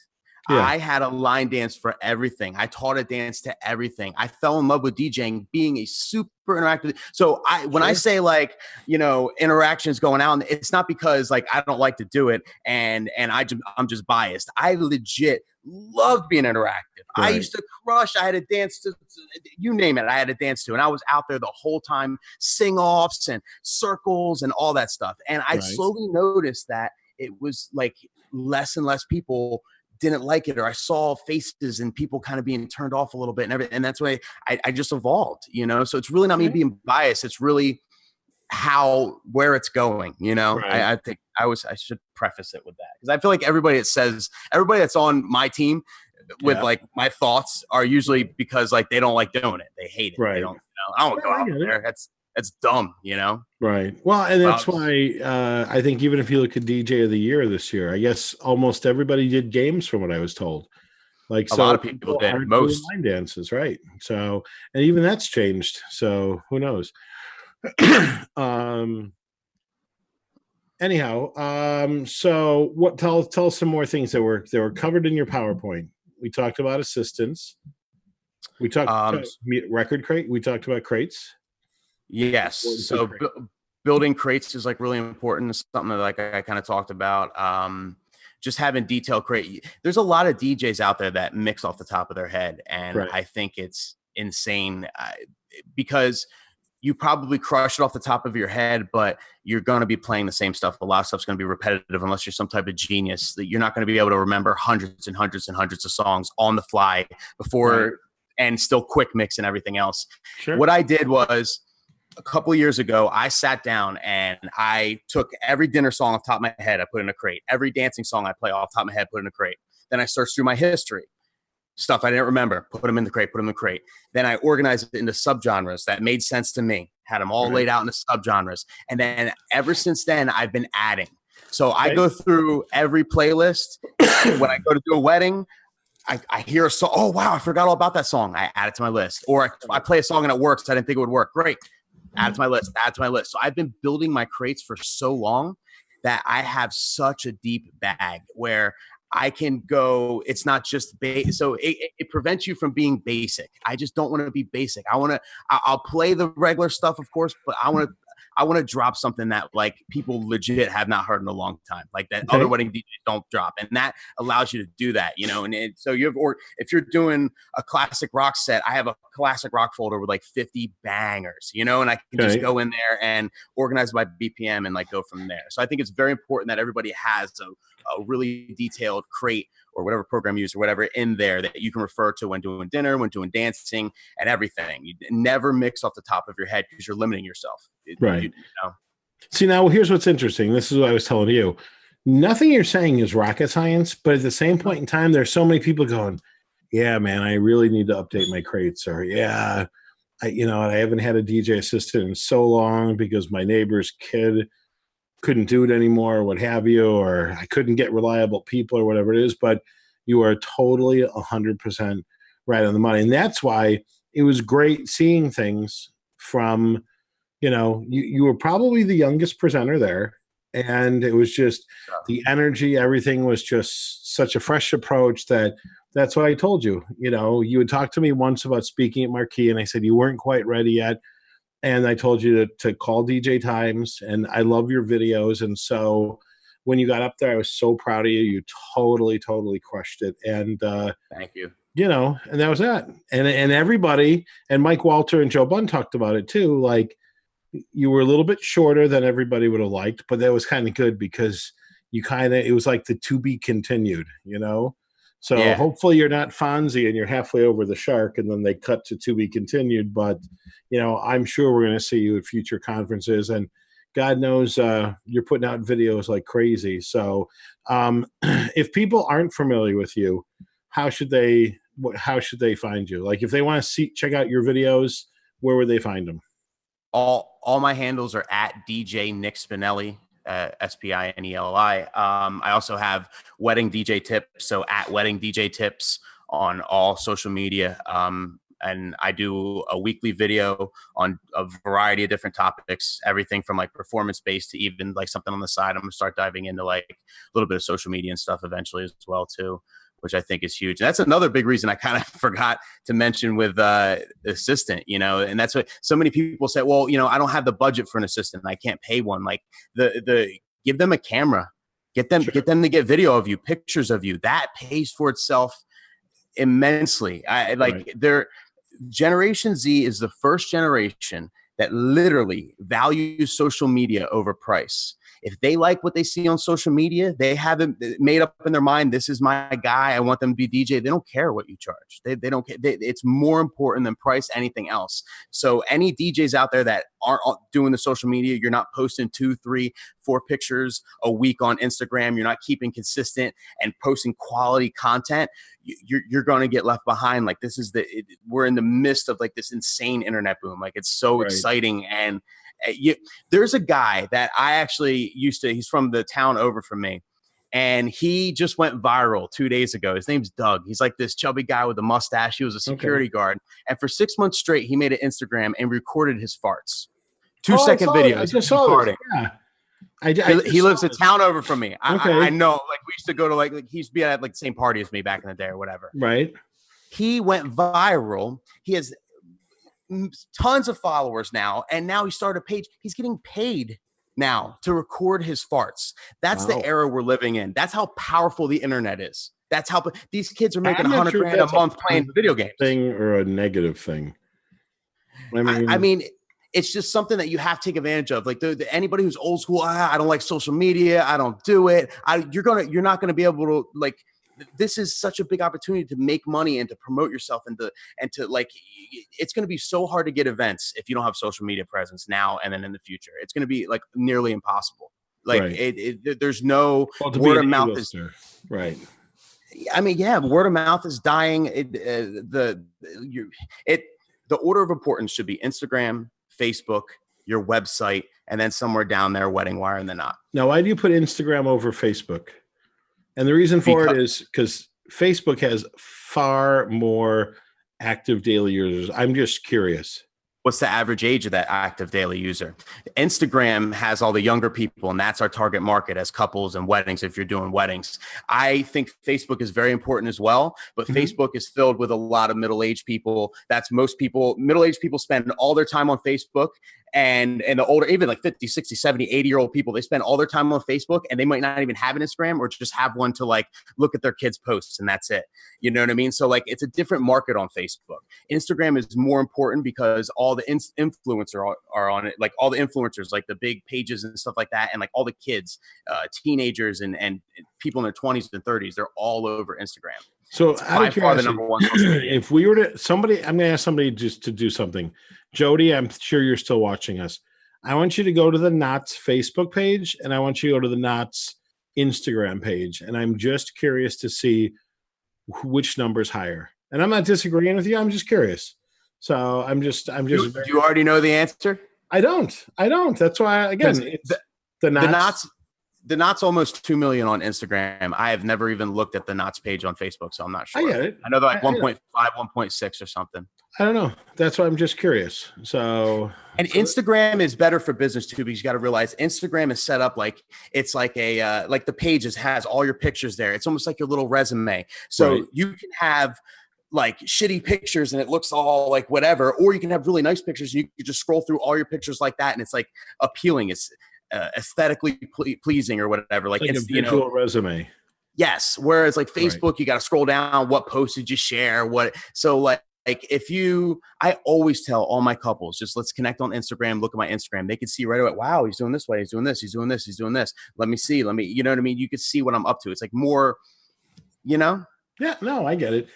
Yeah. I had a line dance for everything. I taught a dance to everything. I fell in love with DJing being a super interactive. So when I say like, interactions going out, it's not because like I don't like to do it and I'm just biased. I legit loved being interactive. Right. I used to crush. I had a dance to, you name it. I had a dance to, and I was out there the whole time, sing-offs and circles and all that stuff. And I slowly noticed that it was like less and less people didn't like it, or I saw faces and people kind of being turned off a little bit and everything. And that's why I just evolved, so it's really not me being biased. It's really where it's going, I think I should preface it with that. Cause I feel like everybody that's on my team with like my thoughts are usually because like, they don't like doing it. They hate it. Right. They don't, I don't go out there. That's dumb, Right. Well, and that's why I think even if you look at DJ of the year this year, I guess almost everybody did games from what I was told. Like a lot of people did most line dances, right? So, and even that's changed. So who knows? Anyhow, so what? Tell us some more things that were covered in your PowerPoint. We talked about assistants. We talked about record crate. We talked about crates. Yes. So building crates is like really important. It's something that like I kind of talked about. Just having detailed crate. There's a lot of DJs out there that mix off the top of their head. And I think it's insane because you probably crush it off the top of your head, but you're going to be playing the same stuff. A lot of stuff's going to be repetitive unless you're some type of genius that you're not going to be able to remember hundreds and hundreds and hundreds of songs on the fly before and still quick mix and everything else. Sure. What I did was, a couple of years ago, I sat down and I took every dinner song off the top of my head, I put in a crate. Every dancing song I play off the top of my head, put in a crate. Then I searched through my history. Stuff I didn't remember, put them in the crate, put them in the crate. Then I organized it into subgenres that made sense to me, had them all laid out into subgenres. And then ever since then, I've been adding. So I go through every playlist. When I go to do a wedding, I hear a song. Oh, wow, I forgot all about that song. I add it to my list. Or I play a song and it works. I didn't think it would work. Great. Add it to my list. Add it to my list. So I've been building my crates for so long that I have such a deep bag where I can go. It's not just so it prevents you from being basic. I just don't want to be basic. I'll play the regular stuff, of course, but I want to drop something that like people legit have not heard in a long time, like that other wedding DJs don't drop, and that allows you to do that, And so or if you're doing a classic rock set, I have a classic rock folder with like 50 bangers, and I can just go in there and organize by BPM and like go from there. So I think it's very important that everybody has a really detailed crate or whatever program you use or whatever in there that you can refer to when doing dinner, when doing dancing, and everything. You never mix off the top of your head because you're limiting yourself. Right. See, now here's what's interesting. This is what I was telling you. Nothing you're saying is rocket science, but at the same point in time, there's so many people going, yeah, man, I really need to update my crates, or yeah, I haven't had a DJ assistant in so long because my neighbor's kid couldn't do it anymore, or what have you, or I couldn't get reliable people or whatever it is. But you are totally 100% right on the money. And that's why it was great seeing things from, you were probably the youngest presenter there. And it was just the energy, everything was just such a fresh approach that's what I told you. You would talk to me once about speaking at Marquee, and I said you weren't quite ready yet. And I told you to call DJ Times, and I love your videos. And so when you got up there, I was so proud of you. You totally, totally crushed it. And thank you. And that was that. And everybody, and Mike Walter and Joe Bunn talked about it too. Like, you were a little bit shorter than everybody would have liked, but that was kind of good because it was like the to be continued, So hopefully you're not Fonzie and you're halfway over the shark and then they cut to be continued. But, I'm sure we're going to see you at future conferences, and God knows you're putting out videos like crazy. So if people aren't familiar with you, how should they find you? Like if they want to check out your videos, where would they find them? All my handles are at DJ Nick Spinelli. Spinelli. I also have wedding DJ tips, so at wedding DJ tips on all social media. And I do a weekly video on a variety of different topics, everything from like performance based to even like something on the side. I'm gonna start diving into like a little bit of social media and stuff eventually as well too, which I think is huge. And that's another big reason I kind of forgot to mention with assistant, and that's what so many people say, well, I don't have the budget for an assistant. I can't pay one. Like give them a camera, get them to get video of you, pictures of you. That pays for itself immensely. Generation Z is the first generation that literally values social media over price. If they like what they see on social media, they have it made up in their mind. This is my guy. I want them to be DJ. They don't care what you charge. They don't care. It's more important than price, anything else. So any DJs out there that aren't doing the social media, you're not posting 2, 3, 4 pictures a week on Instagram. You're not keeping consistent and posting quality content. You're going to get left behind. Like we're in the midst of like this insane internet boom. Like it's so exciting. And there's a guy that I actually he's from the town over from me, and he just went viral 2 days ago. His name's Doug. He's like this chubby guy with a mustache. He was a security guard. And for 6 months straight, he made an Instagram and recorded his farts. 2-second videos. I just saw it. Yeah. He lives a town over from me. I know, like we used to go to like he used to be at like the same party as me back in the day or whatever. Right. He went viral. He has tons of followers now, and now he started a page. He's getting paid now to record his farts. That's the era we're living in. That's how powerful the internet is. That's how these kids are making $100,000 a month playing video games. Thing or a negative thing? I mean, it's just something that you have to take advantage of. Like anybody who's old school, I don't like social media. I don't do it. You're not gonna be able to like. This is such a big opportunity to make money and to promote yourself and to like, it's going to be so hard to get events if you don't have social media presence now and then in the future. It's going to be like nearly impossible. Like there's no word of mouth is right. I mean, yeah, word of mouth is dying. The order of importance should be Instagram, Facebook, your website, and then somewhere down there, wedding wire and the knot. Now, why do you put Instagram over Facebook? And the reason for it is because Facebook has far more active daily users. I'm just curious. What's the average age of that active daily user? Instagram has all the younger people, and that's our target market as couples and weddings. If you're doing weddings, I think Facebook is very important as well, but Facebook is filled with a lot of middle-aged people. That's most people. Middle-aged people spend all their time on Facebook, and the older, even like 50, 60, 70, 80-year-old people, they spend all their time on Facebook, and they might not even have an Instagram or just have one to like look at their kids' posts, and that's it. You know what I mean? So like it's a different market on Facebook. Instagram is more important because all the influencers are on it, like all the influencers, like the big pages and stuff like that, and like all the kids, teenagers and people in their 20s and 30s, they're all over Instagram. So it's by far the number one social media. If we were to I'm going to ask somebody just to do something. Jody, I'm sure you're still watching us. I want you to go to the Knots Facebook page, and I want you to go to the Knots Instagram page. And I'm just curious to see which number's higher. And I'm not disagreeing with you. I'm just curious. So I'm just. Do you already know the answer? I don't. That's why, again, it's the Knots. The Knots almost 2 million on Instagram. I have never even looked at the Knots page on Facebook, so I'm not sure. I get it. I know they're like 1.5, 1.6 or something. I don't know. That's why I'm just curious. And Instagram is better for business too, because you got to realize Instagram is set up like it's like a like the pages has all your pictures there. It's almost like your little resume. So you can have like shitty pictures and it looks all like whatever, or you can have really nice pictures and you can just scroll through all your pictures like that, and it's like appealing. It's aesthetically pleasing or whatever. Like it's a visual resume. Yes. Whereas like Facebook, you got to scroll down. What posts did you share? So like I always tell all my couples, just let's connect on Instagram. Look at my Instagram. They can see right away. Wow, he's doing this way. He's doing this. He's doing this. He's doing this. Let me see. You know what I mean? You could see what I'm up to. It's like more, you know? Yeah, no, I get it.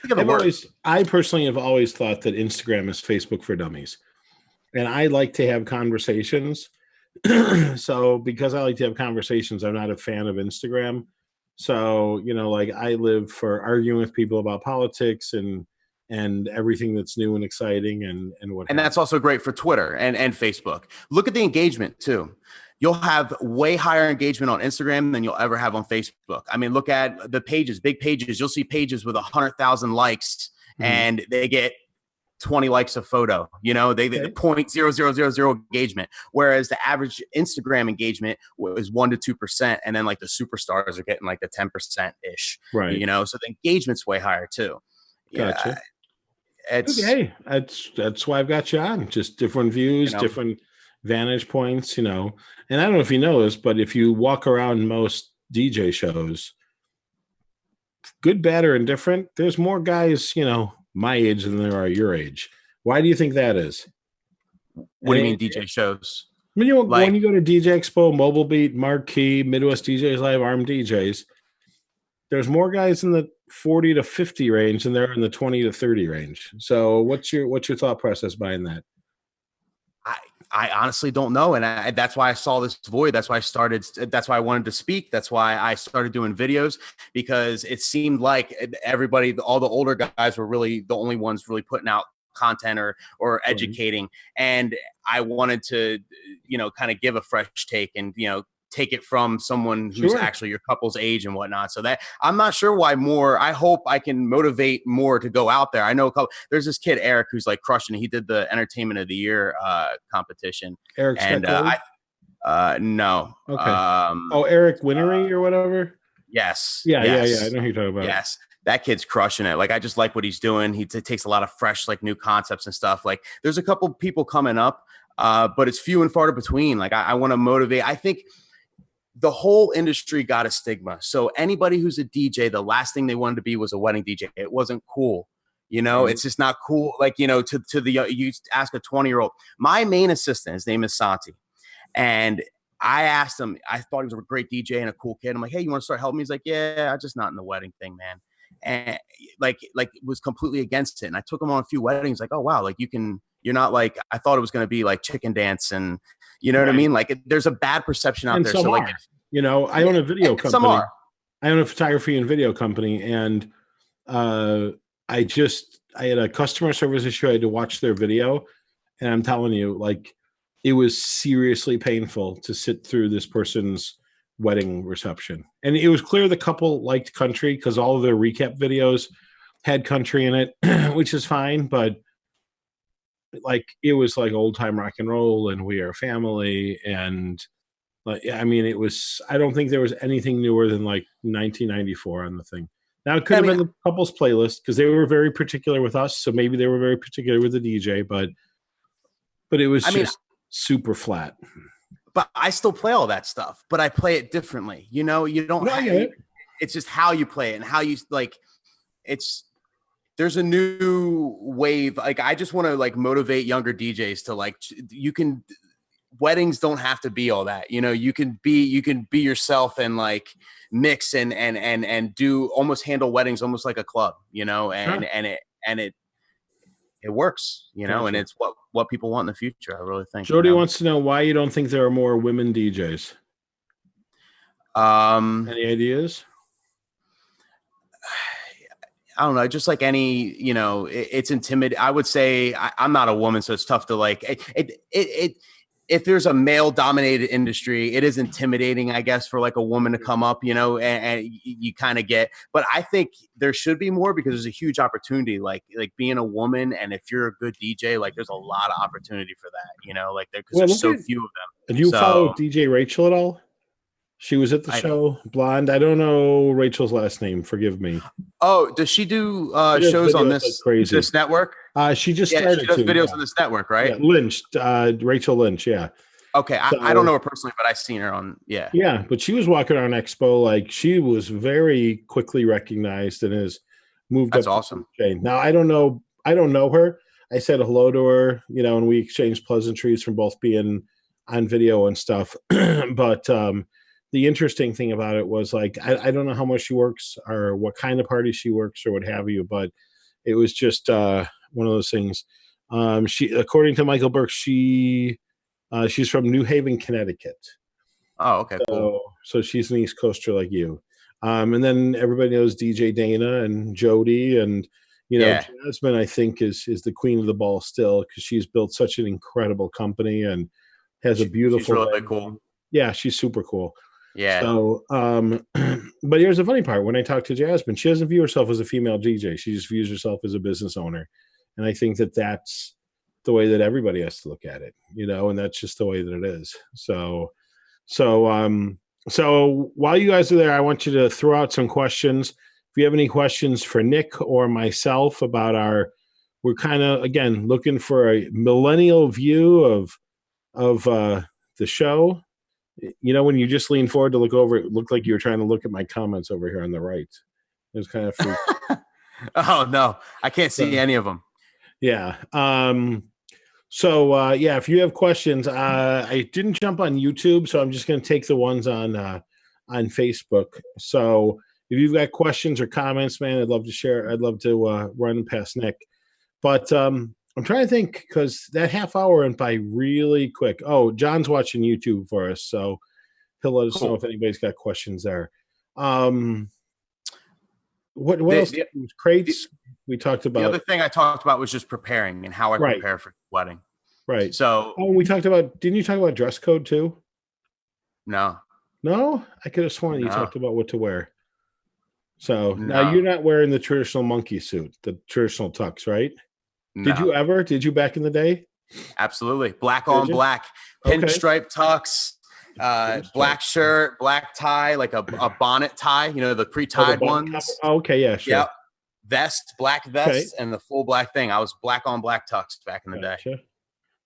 I personally have always thought that Instagram is Facebook for dummies. And I like to have conversations. So because I like to have conversations, I'm not a fan of Instagram. So, like I live for arguing with people about politics and everything that's new and exciting and that's also great for Twitter and Facebook. Look at the engagement too. You'll have way higher engagement on Instagram than you'll ever have on Facebook. I mean, look at the pages, big pages. You'll see pages with 100,000 likes and they get 20 likes a photo, they 0.0000 engagement. Whereas the average Instagram engagement was 1% to 2%. And then like the superstars are getting like the 10% ish, right? So the engagement's way higher too. Gotcha. Okay. That's why I've got you on. Just different views, different vantage points, and I don't know if you know this, but if you walk around most DJ shows, good, bad, or indifferent, there's more guys, my age than there are your age. Why do you think that is? What do you mean DJ shows? I mean, when you go to DJ Expo, Mobile Beat, Marquee, Midwest DJs Live, Arm DJs, there's more guys in the 40 to 50 range than there are in the 20 to 30 range. So what's your thought process behind that? I honestly don't know. And that's why I saw this void. That's why I wanted to speak. That's why I started doing videos, because it seemed like everybody, all the older guys were really the only ones really putting out content or educating. And I wanted to, kind of give a fresh take and, take it from someone who's actually your couple's age and whatnot. So that I'm not sure why more. I hope I can motivate more to go out there. I know there's this kid, Eric, who's like crushing it. He did the Entertainment of the Year competition. Eric Spinelli? No. Okay. Eric Winnery or whatever. Yes. Yeah. I know who you're talking about. Yes. That kid's crushing it. Like, I just like what he's doing. He takes a lot of fresh, like new concepts and stuff. Like there's a couple people coming up, but it's few and far between. Like I want to motivate. I think the whole industry got a stigma. So anybody who's a DJ, the last thing they wanted to be was a wedding DJ. It wasn't cool. It's just not cool. Like, you ask a 20-year-old, my main assistant, his name is Santi. And I asked him, I thought he was a great DJ and a cool kid. I'm like, hey, you want to start helping me? He's like, yeah, I'm just not in the wedding thing, man. And like was completely against it. And I took him on a few weddings. Like, oh wow, like you're not like, I thought it was going to be like chicken dance and what I mean? Like there's a bad perception out there. So like, I own a video company. Some are. I own a photography and video company. And I had a customer service issue. I had to watch their video. And I'm telling you, like it was seriously painful to sit through this person's wedding reception. And it was clear the couple liked country because all of their recap videos had country in it, which is fine. But like, it was like old time rock and roll and We Are Family. And like, I mean, it was, I don't think there was anything newer than like 1994 on the thing. Now, it could have been the couple's playlist because they were very particular with us. So maybe they were very particular with the DJ, but it was just super flat. But I still play all that stuff, but I play it differently. You know, you don't. It's just how you play it and how you like. There's a new wave. Like, I just want to like motivate younger DJs to like. Weddings don't have to be all that. You know, you can be yourself and like mix and do almost handle weddings almost like a club. You know, and it works, you know, and it's what people want in the future. I really think. Jody wants to know why you don't think there are more women DJs. Any ideas? I don't know. Just like any, you know, it's intimidating. I would say I'm not a woman, so it's tough to like it. If there's a male dominated industry, it is intimidating, I guess, for like a woman to come up, you know, and you kind of get, but I think there should be more because there's a huge opportunity, like being a woman. And if you're a good DJ, like there's a lot of opportunity for that, you know, like because there's so few of them. Do you follow DJ Rachel at all? She was at the show, blonde. I don't know Rachel's last name. Forgive me. Oh, does she do shows on this network? She just started. She does videos on this network, right? Yeah, Lynch, Rachel Lynch. Yeah. Okay, I don't know her personally, but I've seen her on. Yeah. Yeah, but she was walking around Expo like she was very quickly recognized and has moved. That's up awesome. Now I don't know her. I said hello to her, you know, and we exchanged pleasantries from both being on video and stuff. But the interesting thing about it was like I don't know how much she works or what kind of party she works or what have you, but it was just one of those things. She, according to Michael Burke, she's from New Haven, Connecticut. Oh, okay, cool. So she's an East Coaster like you. And then everybody knows DJ Dana and Jody, and you know, Jasmine, I think is the queen of the ball still because she's built such an incredible company and has a beautiful. She's really cool. Yeah, she's super cool. Yeah. So, but here's the funny part. When I talk to Jasmine, she doesn't view herself as a female DJ. She just views herself as a business owner. And I think that that's the way that everybody has to look at it, you know, and that's just the way that it is. So while you guys are there, I want you to throw out some questions. If you have any questions for Nick or myself about we're kind of, again, looking for a millennial view of the show. You know, when you just lean forward to look over, it looked like you were trying to look at my comments over here on the right. It was kind of freaky. Oh, no, I can't see any of them. Yeah. If you have questions, I didn't jump on YouTube, so I'm just going to take the ones on Facebook. So if you've got questions or comments, man, I'd love to share. I'd love to run past Nick. But I'm trying to think because that half hour went by really quick. Oh, John's watching YouTube for us, so he'll let us know if anybody's got questions there. What else? Crates. We talked about. The other thing I talked about was just preparing and how I prepare for the wedding. Right. So. Oh, we talked about. Didn't you talk about dress code too? No. No, I could have sworn you talked about what to wear. So now you're not wearing the traditional monkey suit, the traditional tux, right? No. Did you ever? Did you back in the day? Absolutely. Black on black, pinstripe tux, black shirt, black tie, like a bonnet tie, you know, the pre-tied ones. Oh, okay, yeah, sure. Yep. Vest, black vest, and the full black thing. I was black on black tux back in the day.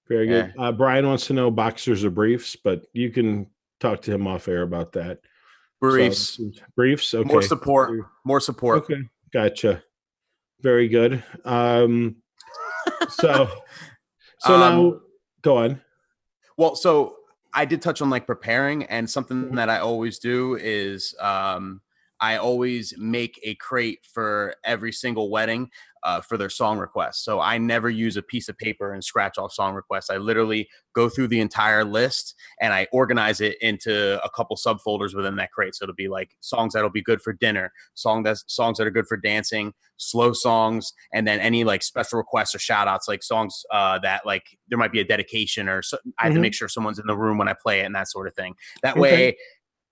Very good. Brian wants to know boxers or briefs, but you can talk to him off air about that. Briefs. So, briefs, okay. More support. Okay, gotcha. Very good. So now go on. Well, so I did touch on like preparing, and something that I always do is I always make a crate for every single wedding for their song requests. So I never use a piece of paper and scratch off song requests. I literally go through the entire list and I organize it into a couple subfolders within that crate. So it'll be like songs that'll be good for dinner, songs that are good for dancing, slow songs, and then any like special requests or shout outs, like songs that like there might be a dedication or so, I have to make sure someone's in the room when I play it and that sort of thing. That way,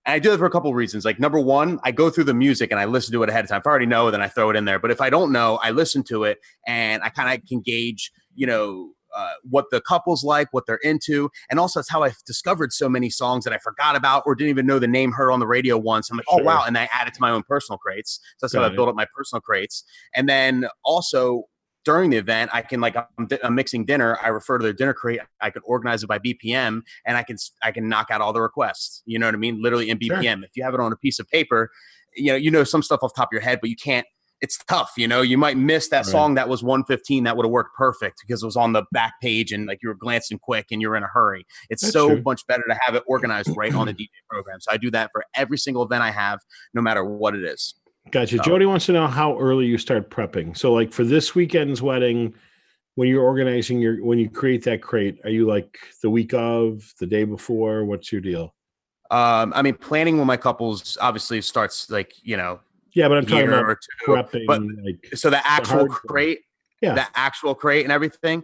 and I do that for a couple of reasons. Like, number one, I go through the music and I listen to it ahead of time. If I already know, then I throw it in there. But if I don't know, I listen to it and I kind of can gauge, what the couple's like, what they're into. And also, it's how I've discovered so many songs that I forgot about or didn't even know the name, heard on the radio once. I'm like, oh, wow. And I add it to my own personal crates. So that's how I built up my personal crates. And then also, during the event, I can I'm mixing dinner. I refer to their dinner crate. I can organize it by BPM, and I can knock out all the requests. You know what I mean? Literally in BPM. Sure. If you have it on a piece of paper, you know some stuff off the top of your head, but you can't. It's tough. You might miss that song that was 115 that would have worked perfect because it was on the back page and like you were glancing quick and you're in a hurry. It's much better to have it organized right on the DJ program. So I do that for every single event I have, no matter what it is. Gotcha. Jody wants to know how early you start prepping. So like for this weekend's wedding, when you're organizing when you create that crate, are you like the week of, the day before? What's your deal? I mean, planning with my couples obviously starts like, yeah, but I'm talking about prepping. But so the actual crate, the actual crate and everything.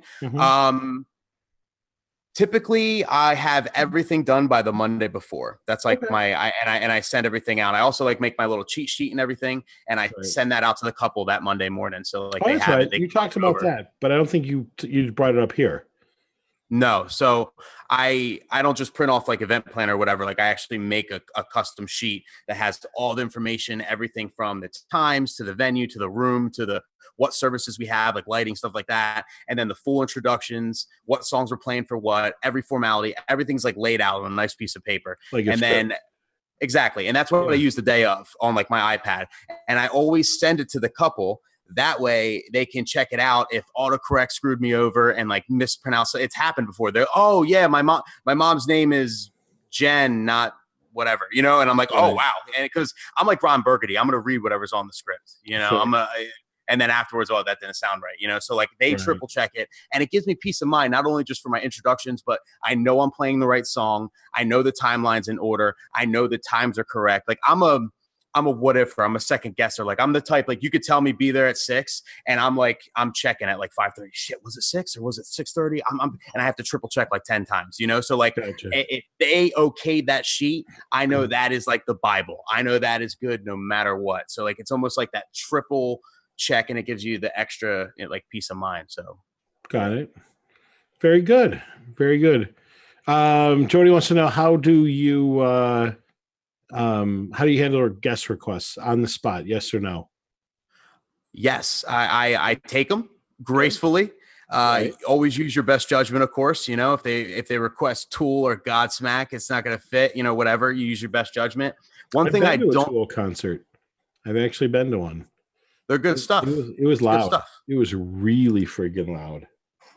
Typically, I have everything done by the Monday before. That's like I send everything out. I also like make my little cheat sheet and everything, and I send that out to the couple that Monday morning. So like, that's right. You talked about that, but I don't think you brought it up here. No, so I don't just print off like event planner or whatever. Like I actually make a custom sheet that has all the information, everything from the times to the venue to the room to the what services we have, like lighting, stuff like that. And then the full introductions, what songs we're playing for what, every formality, everything's like laid out on a nice piece of paper. Exactly. And that's what I use the day of on like my iPad. And I always send it to the couple. That way they can check it out if autocorrect screwed me over and like mispronounced. It's happened before. They're, oh yeah, my mom's name is Jen, not whatever, and I'm like, oh wow. And because I'm like Ron Burgundy, I'm going to read whatever's on the script, and then afterwards, oh, that didn't sound right, So like they triple check it, and it gives me peace of mind, not only just for my introductions, but I know I'm playing the right song. I know the timeline's in order. I know the times are correct. Like I'm a what if, I'm a second guesser. Like I'm the type, like you could tell me be there at 6 and I'm checking at like 5:30. Shit, was it 6 or was it 6:30? And I have to triple check like 10 times, So like if they okayed that sheet, I know that is like the Bible. I know that is good no matter what. So like, it's almost like that triple check and it gives you the extra like peace of mind. So got it. Very good. Very good. Jody wants to know, how do you handle guest requests on the spot? Yes or no? Yes, I take them gracefully. Always use your best judgment, of course. If they request Tool or Godsmack, it's not going to fit. Whatever, you use your best judgment. I've been to a Tool concert. I've actually been to one. They're good stuff. It was loud. It was really friggin' loud.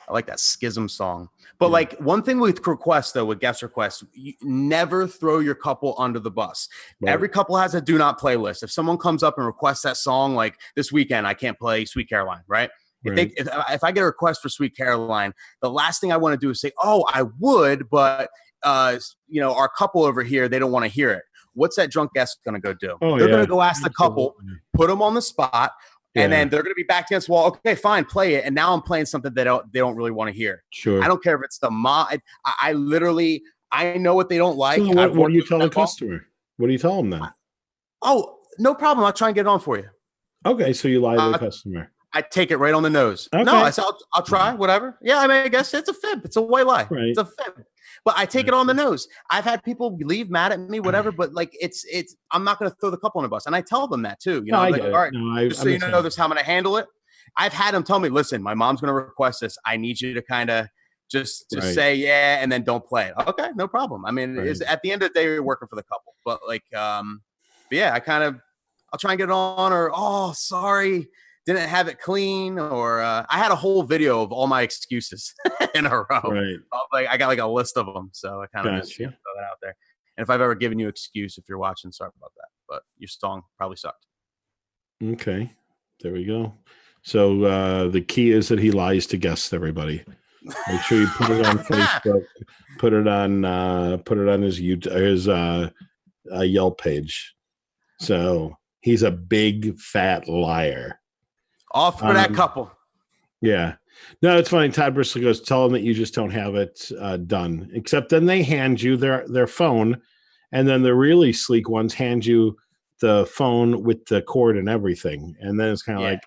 I like that Schism song. But like one thing with requests, though, with guest requests, you never throw your couple under the bus. Right. Every couple has a do not play list. If someone comes up and requests that song, like this weekend, I can't play Sweet Caroline, right? If I get a request for Sweet Caroline, the last thing I want to do is say, oh, I would, but our couple over here, they don't want to hear it. What's that drunk guest going to go do? They're going to go ask the couple, put them on the spot, and then they're going to be back against the wall. Okay, fine, play it. And now I'm playing something that they don't really want to hear. Sure. I don't care if it's the mom. I literally, I know what they don't like. So what do you tell the customer? What do you tell them then? Oh, no problem. I'll try and get it on for you. Okay, so you lie to the customer. I take it right on the nose. Okay. No, I said, I'll try, whatever. Yeah, I guess it's a fib. It's a white lie. Right. It's a fib. But I take it on the nose. I've had people leave mad at me, whatever, but like it's I'm not going to throw the couple on the bus. And I tell them that too. All right, just so you know this, how I'm going to handle it. I've had them tell me, listen, my mom's going to request this. I need you to kind of just say, yeah, and then don't play it. Okay, no problem. I mean, at the end of the day, you're working for the couple. But like, but yeah, I'll try and get it on, or, oh, sorry, didn't have it clean, or I had a whole video of all my excuses in a row. Right. Like I got like a list of them, so I kind of just throw that out there. And if I've ever given you an excuse, if you're watching, sorry about that. But your song probably sucked. Okay, there we go. So the key is that he lies to guests. Everybody, make sure you put it on Facebook, put it on his YouTube, his Yelp page. So he's a big fat liar. All for that couple. Yeah. No, it's funny. Todd Bristol goes, tell them that you just don't have it done. Except then they hand you their phone, and then the really sleek ones hand you the phone with the cord and everything. And then it's kind of like,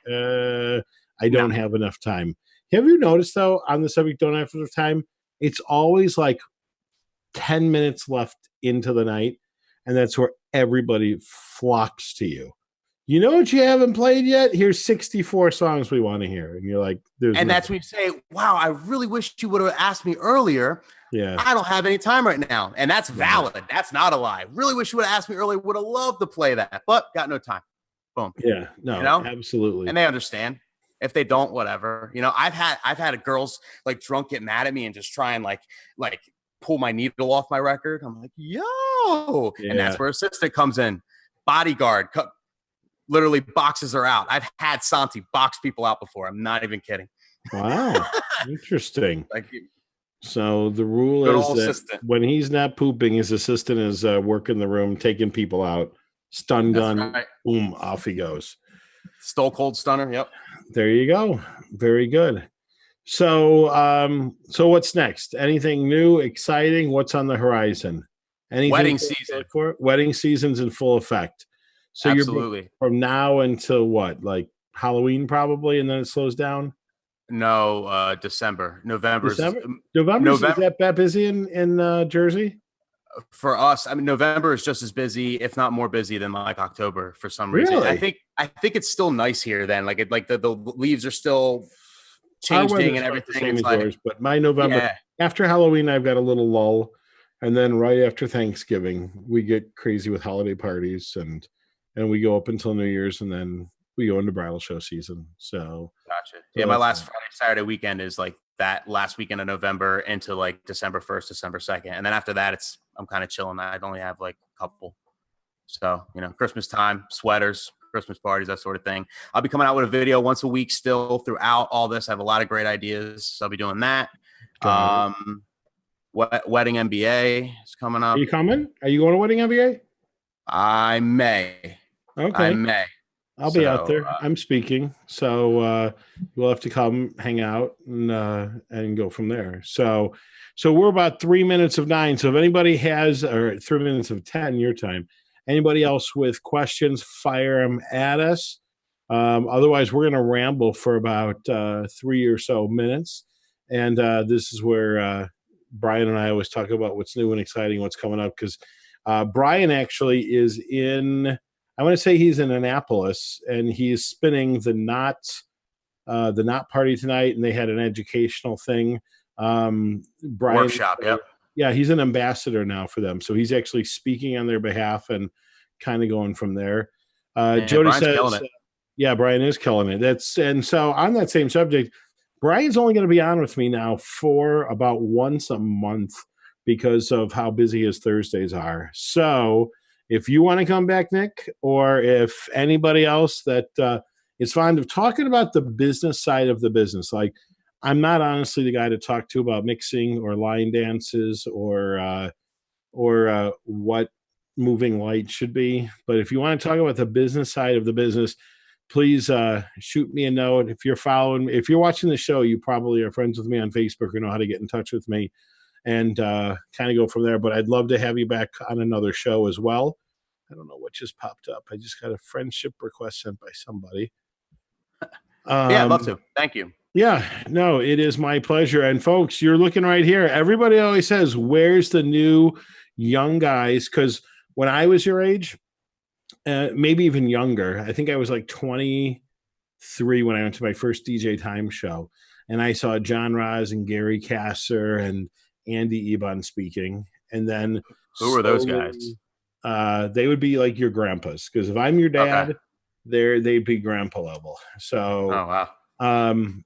I don't have enough time. Have you noticed, though, on the subject, don't have enough time? It's always like 10 minutes left into the night, and that's where everybody flocks to you. You know what you haven't played yet? Here's 64 songs we want to hear. And you're like, that's when you say, wow, I really wish you would have asked me earlier. Yeah. I don't have any time right now. And that's valid. That's not a lie. Really wish you would have asked me earlier. Would have loved to play that, but got no time. Boom. Yeah. No, absolutely. And they understand. If they don't, whatever. I've had girls like drunk get mad at me and just try and like pull my needle off my record. I'm like, yo. Yeah. And that's where assistant comes in. Bodyguard. Literally boxes are out. I've had Santi box people out before. I'm not even kidding. Wow. Interesting. So the rule is that when he's not pooping, his assistant is working the room, taking people out. Stun gun, right. Boom, off he goes. Stone cold stunner. Yep. There you go. Very good. So what's next? Anything new, exciting? What's on the horizon? Anything wedding season. Wedding season's in full effect. So absolutely. You're from now until what? Like Halloween probably, and then it slows down? No, December. November. Is that busy in Jersey? For us, I mean, November is just as busy, if not more busy than like October for some reason. Really? I think it's still nice here then. Like the leaves are still changing and everything. Same as yours, but my November after Halloween, I've got a little lull. And then right after Thanksgiving, we get crazy with holiday parties and we go up until New Year's, and then we go into bridal show season. So gotcha. Yeah, my last Friday, Saturday weekend is like that last weekend of November into like December 1st, December 2nd. And then after that, I'm kind of chilling. I'd only have like a couple. So, Christmas time, sweaters, Christmas parties, that sort of thing. I'll be coming out with a video once a week still throughout all this. I have a lot of great ideas. So I'll be doing that. Wedding MBA is coming up. Are you coming? Are you going to Wedding MBA? I may. Okay. I may. I'll be out there. I'm speaking. So you'll have to come hang out and go from there. So we're about 3 minutes of 9. So if anybody has, or 3 minutes of 10 your time, anybody else with questions, fire them at us. Otherwise, we're going to ramble for about 3 or so minutes. And this is where Brian and I always talk about what's new and exciting, what's coming up. Because Brian actually is in, I want to say he's in Annapolis, and he's spinning the Knot party tonight, and they had an educational thing. Brian, workshop, yep. Yeah, he's an ambassador now for them. So he's actually speaking on their behalf and kind of going from there. Jody says, yeah, Brian is killing it. And so on that same subject, Brian's only going to be on with me now for about once a month because of how busy his Thursdays are. So if you want to come back, Nick, or if anybody else that is fond of talking about the business side of the business, like I'm not honestly the guy to talk to about mixing or line dances or what moving light should be. But if you want to talk about the business side of the business, please shoot me a note. If you're watching the show, you probably are friends with me on Facebook or know how to get in touch with me and kind of go from there. But I'd love to have you back on another show as well. I don't know what just popped up. I just got a friendship request sent by somebody. Yeah, I'd love to. Thank you. Yeah, no, it is my pleasure. And folks, you're looking right here. Everybody always says, where's the new young guys? Because when I was your age, maybe even younger, I think I was like 23 when I went to my first DJ Time show. And I saw John Roz and Gary Kasser and Andy Ebon speaking. And then who were those guys? They would be like your grandpas. Because if I'm your dad, they'd be grandpa level. So, oh, wow.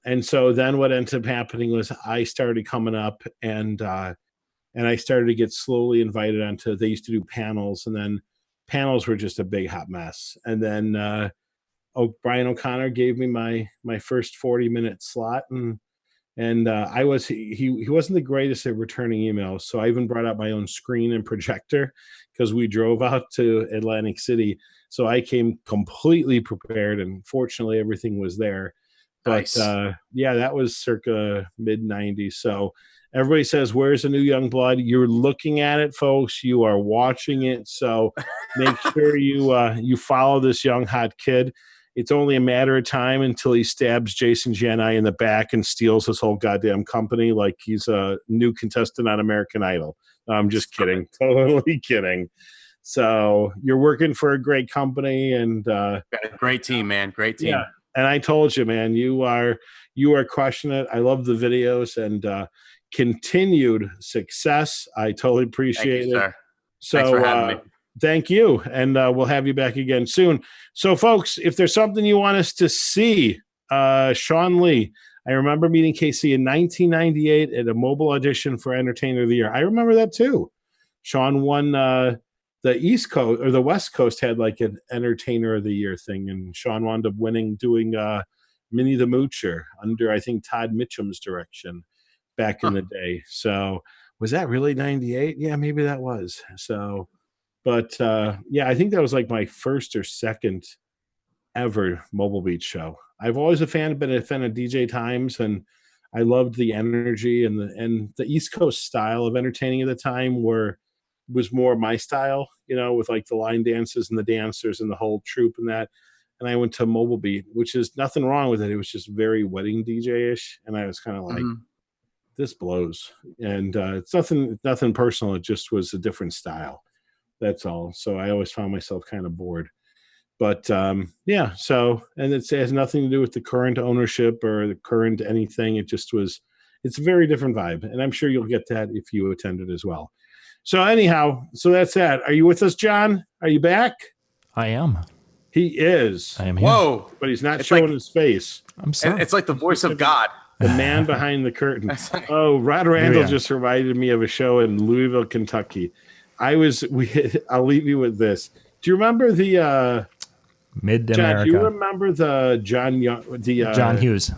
And so then what ended up happening was I started coming up and I started to get slowly invited onto, they used to do panels, and then panels were just a big hot mess. And then Brian O'Connor gave me my first 40-minute slot, and he wasn't the greatest at returning emails, so I even brought out my own screen and projector because we drove out to Atlantic City. So I came completely prepared, and fortunately everything was there. But Nice. yeah, that was circa mid-90s. So everybody says, where's the new young blood? You're looking at it, folks. You are watching it. So make sure you follow this young hot kid. It's only a matter of time until he stabs Jason Gianni in the back and steals his whole goddamn company like he's a new contestant on American Idol. I'm just kidding. Totally kidding. So you're working for a great company, and Got a great team, man. Great team. yeah. And I told you, man, you are crushing it. I love the videos, and continued success. I totally appreciate it. Sir. So Thanks for having me. Thank you, and we'll have you back again soon. So, folks, if there's something you want us to see, Sean Lee, I remember meeting KC in 1998 at a mobile audition for Entertainer of the Year. I remember that too. Sean won the East Coast, or the West Coast had like an Entertainer of the Year thing, and Sean wound up winning doing Minnie the Moocher under, I think, Todd Mitchum's direction back in the day. So was that really 98? Yeah, maybe that was. So, but yeah, I think that was like my first or second ever Mobile Beat show. I've always been a fan of DJ Times, and I loved the energy and the East Coast style of entertaining at the time was more my style, with like the line dances and the dancers and the whole troupe and that. And I went to Mobile Beat, which is nothing wrong with it. It was just very wedding DJ-ish. And I was kind of like, this blows. And it's nothing personal. It just was a different style. That's all. So I always found myself kind of bored. But yeah, so, and it has nothing to do with the current ownership or the current anything. It's a very different vibe. And I'm sure you'll get that if you attended as well. So anyhow, so that's that. Are you with us, John? Are you back? I am. He is. I am here. Whoa. But he's not showing his face. I'm sorry. It's like the voice of God. The man behind the curtain. Oh, Rod Randall just reminded me of a show in Louisville, Kentucky. I'll leave you with this. Do you remember the Mid-America? John, do you remember the John Hughes?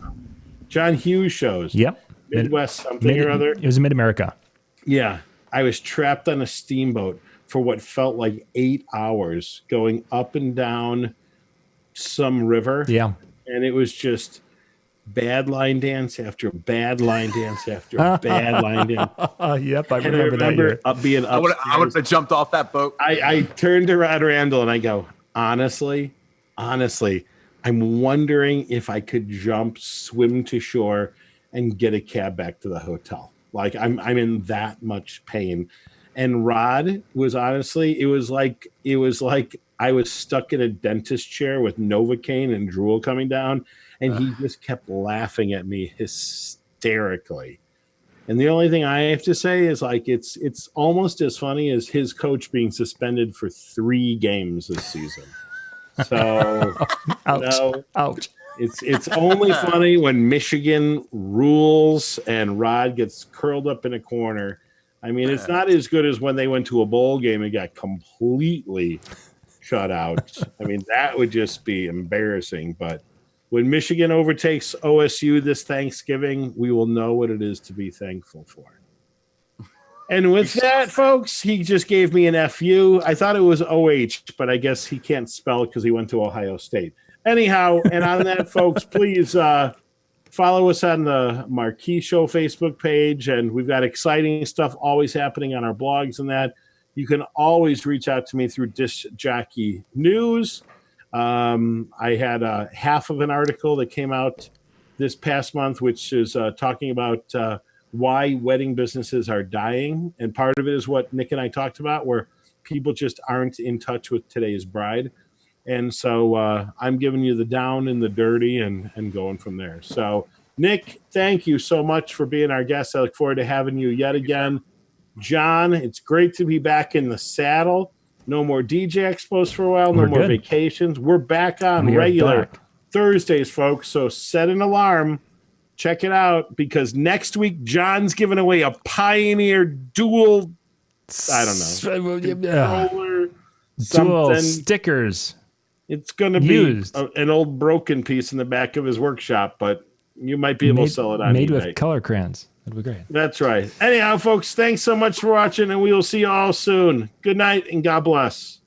John Hughes shows. Yep. Midwest something or other. It was Mid-America. Yeah. I was trapped on a steamboat for what felt like 8 hours going up and down some river. Yeah. And it was just bad line dance after bad line dance after bad line dance. Yep, I And remember that year. being upstairs. I would have jumped off that boat. I turned to Rod Randall and I go, honestly, I'm wondering if I could swim to shore and get a cab back to the hotel. Like I'm in that much pain. And Rod was honestly, it was like I was stuck in a dentist chair with Novocaine and drool coming down, and he just kept laughing at me hysterically. And the only thing I have to say is like it's almost as funny as his coach being suspended for 3 games this season. So Ouch. It's only funny when Michigan rules and Rod gets curled up in a corner. I mean, it's not as good as when they went to a bowl game and got completely shut out. I mean, that would just be embarrassing. But when Michigan overtakes OSU this Thanksgiving, we will know what it is to be thankful for. And with that, folks, he just gave me an FU. I thought it was OH, but I guess he can't spell it because he went to Ohio State. Anyhow, and on that, folks, please follow us on the Marquee Show Facebook page. And we've got exciting stuff always happening on our blogs and that. You can always reach out to me through Disc Jockey News. I had half of an article that came out this past month, which is talking about why wedding businesses are dying. And part of it is what Nick and I talked about, where people just aren't in touch with today's bride. And so I'm giving you the down and the dirty and going from there. So, Nick, thank you so much for being our guest. I look forward to having you yet again. John, it's great to be back in the saddle. No more DJ Expos for a while. No more vacations. We're back on regular Thursdays, folks. So set an alarm. Check it out, because next week John's giving away a Pioneer dual, I don't know, controller Dual stickers. It's going to be an old broken piece in the back of his workshop, but you might be able to sell it on made eBay. With color crayons. That'd be great. That's right. Anyhow, folks, thanks so much for watching, and we will see you all soon. Good night, and God bless.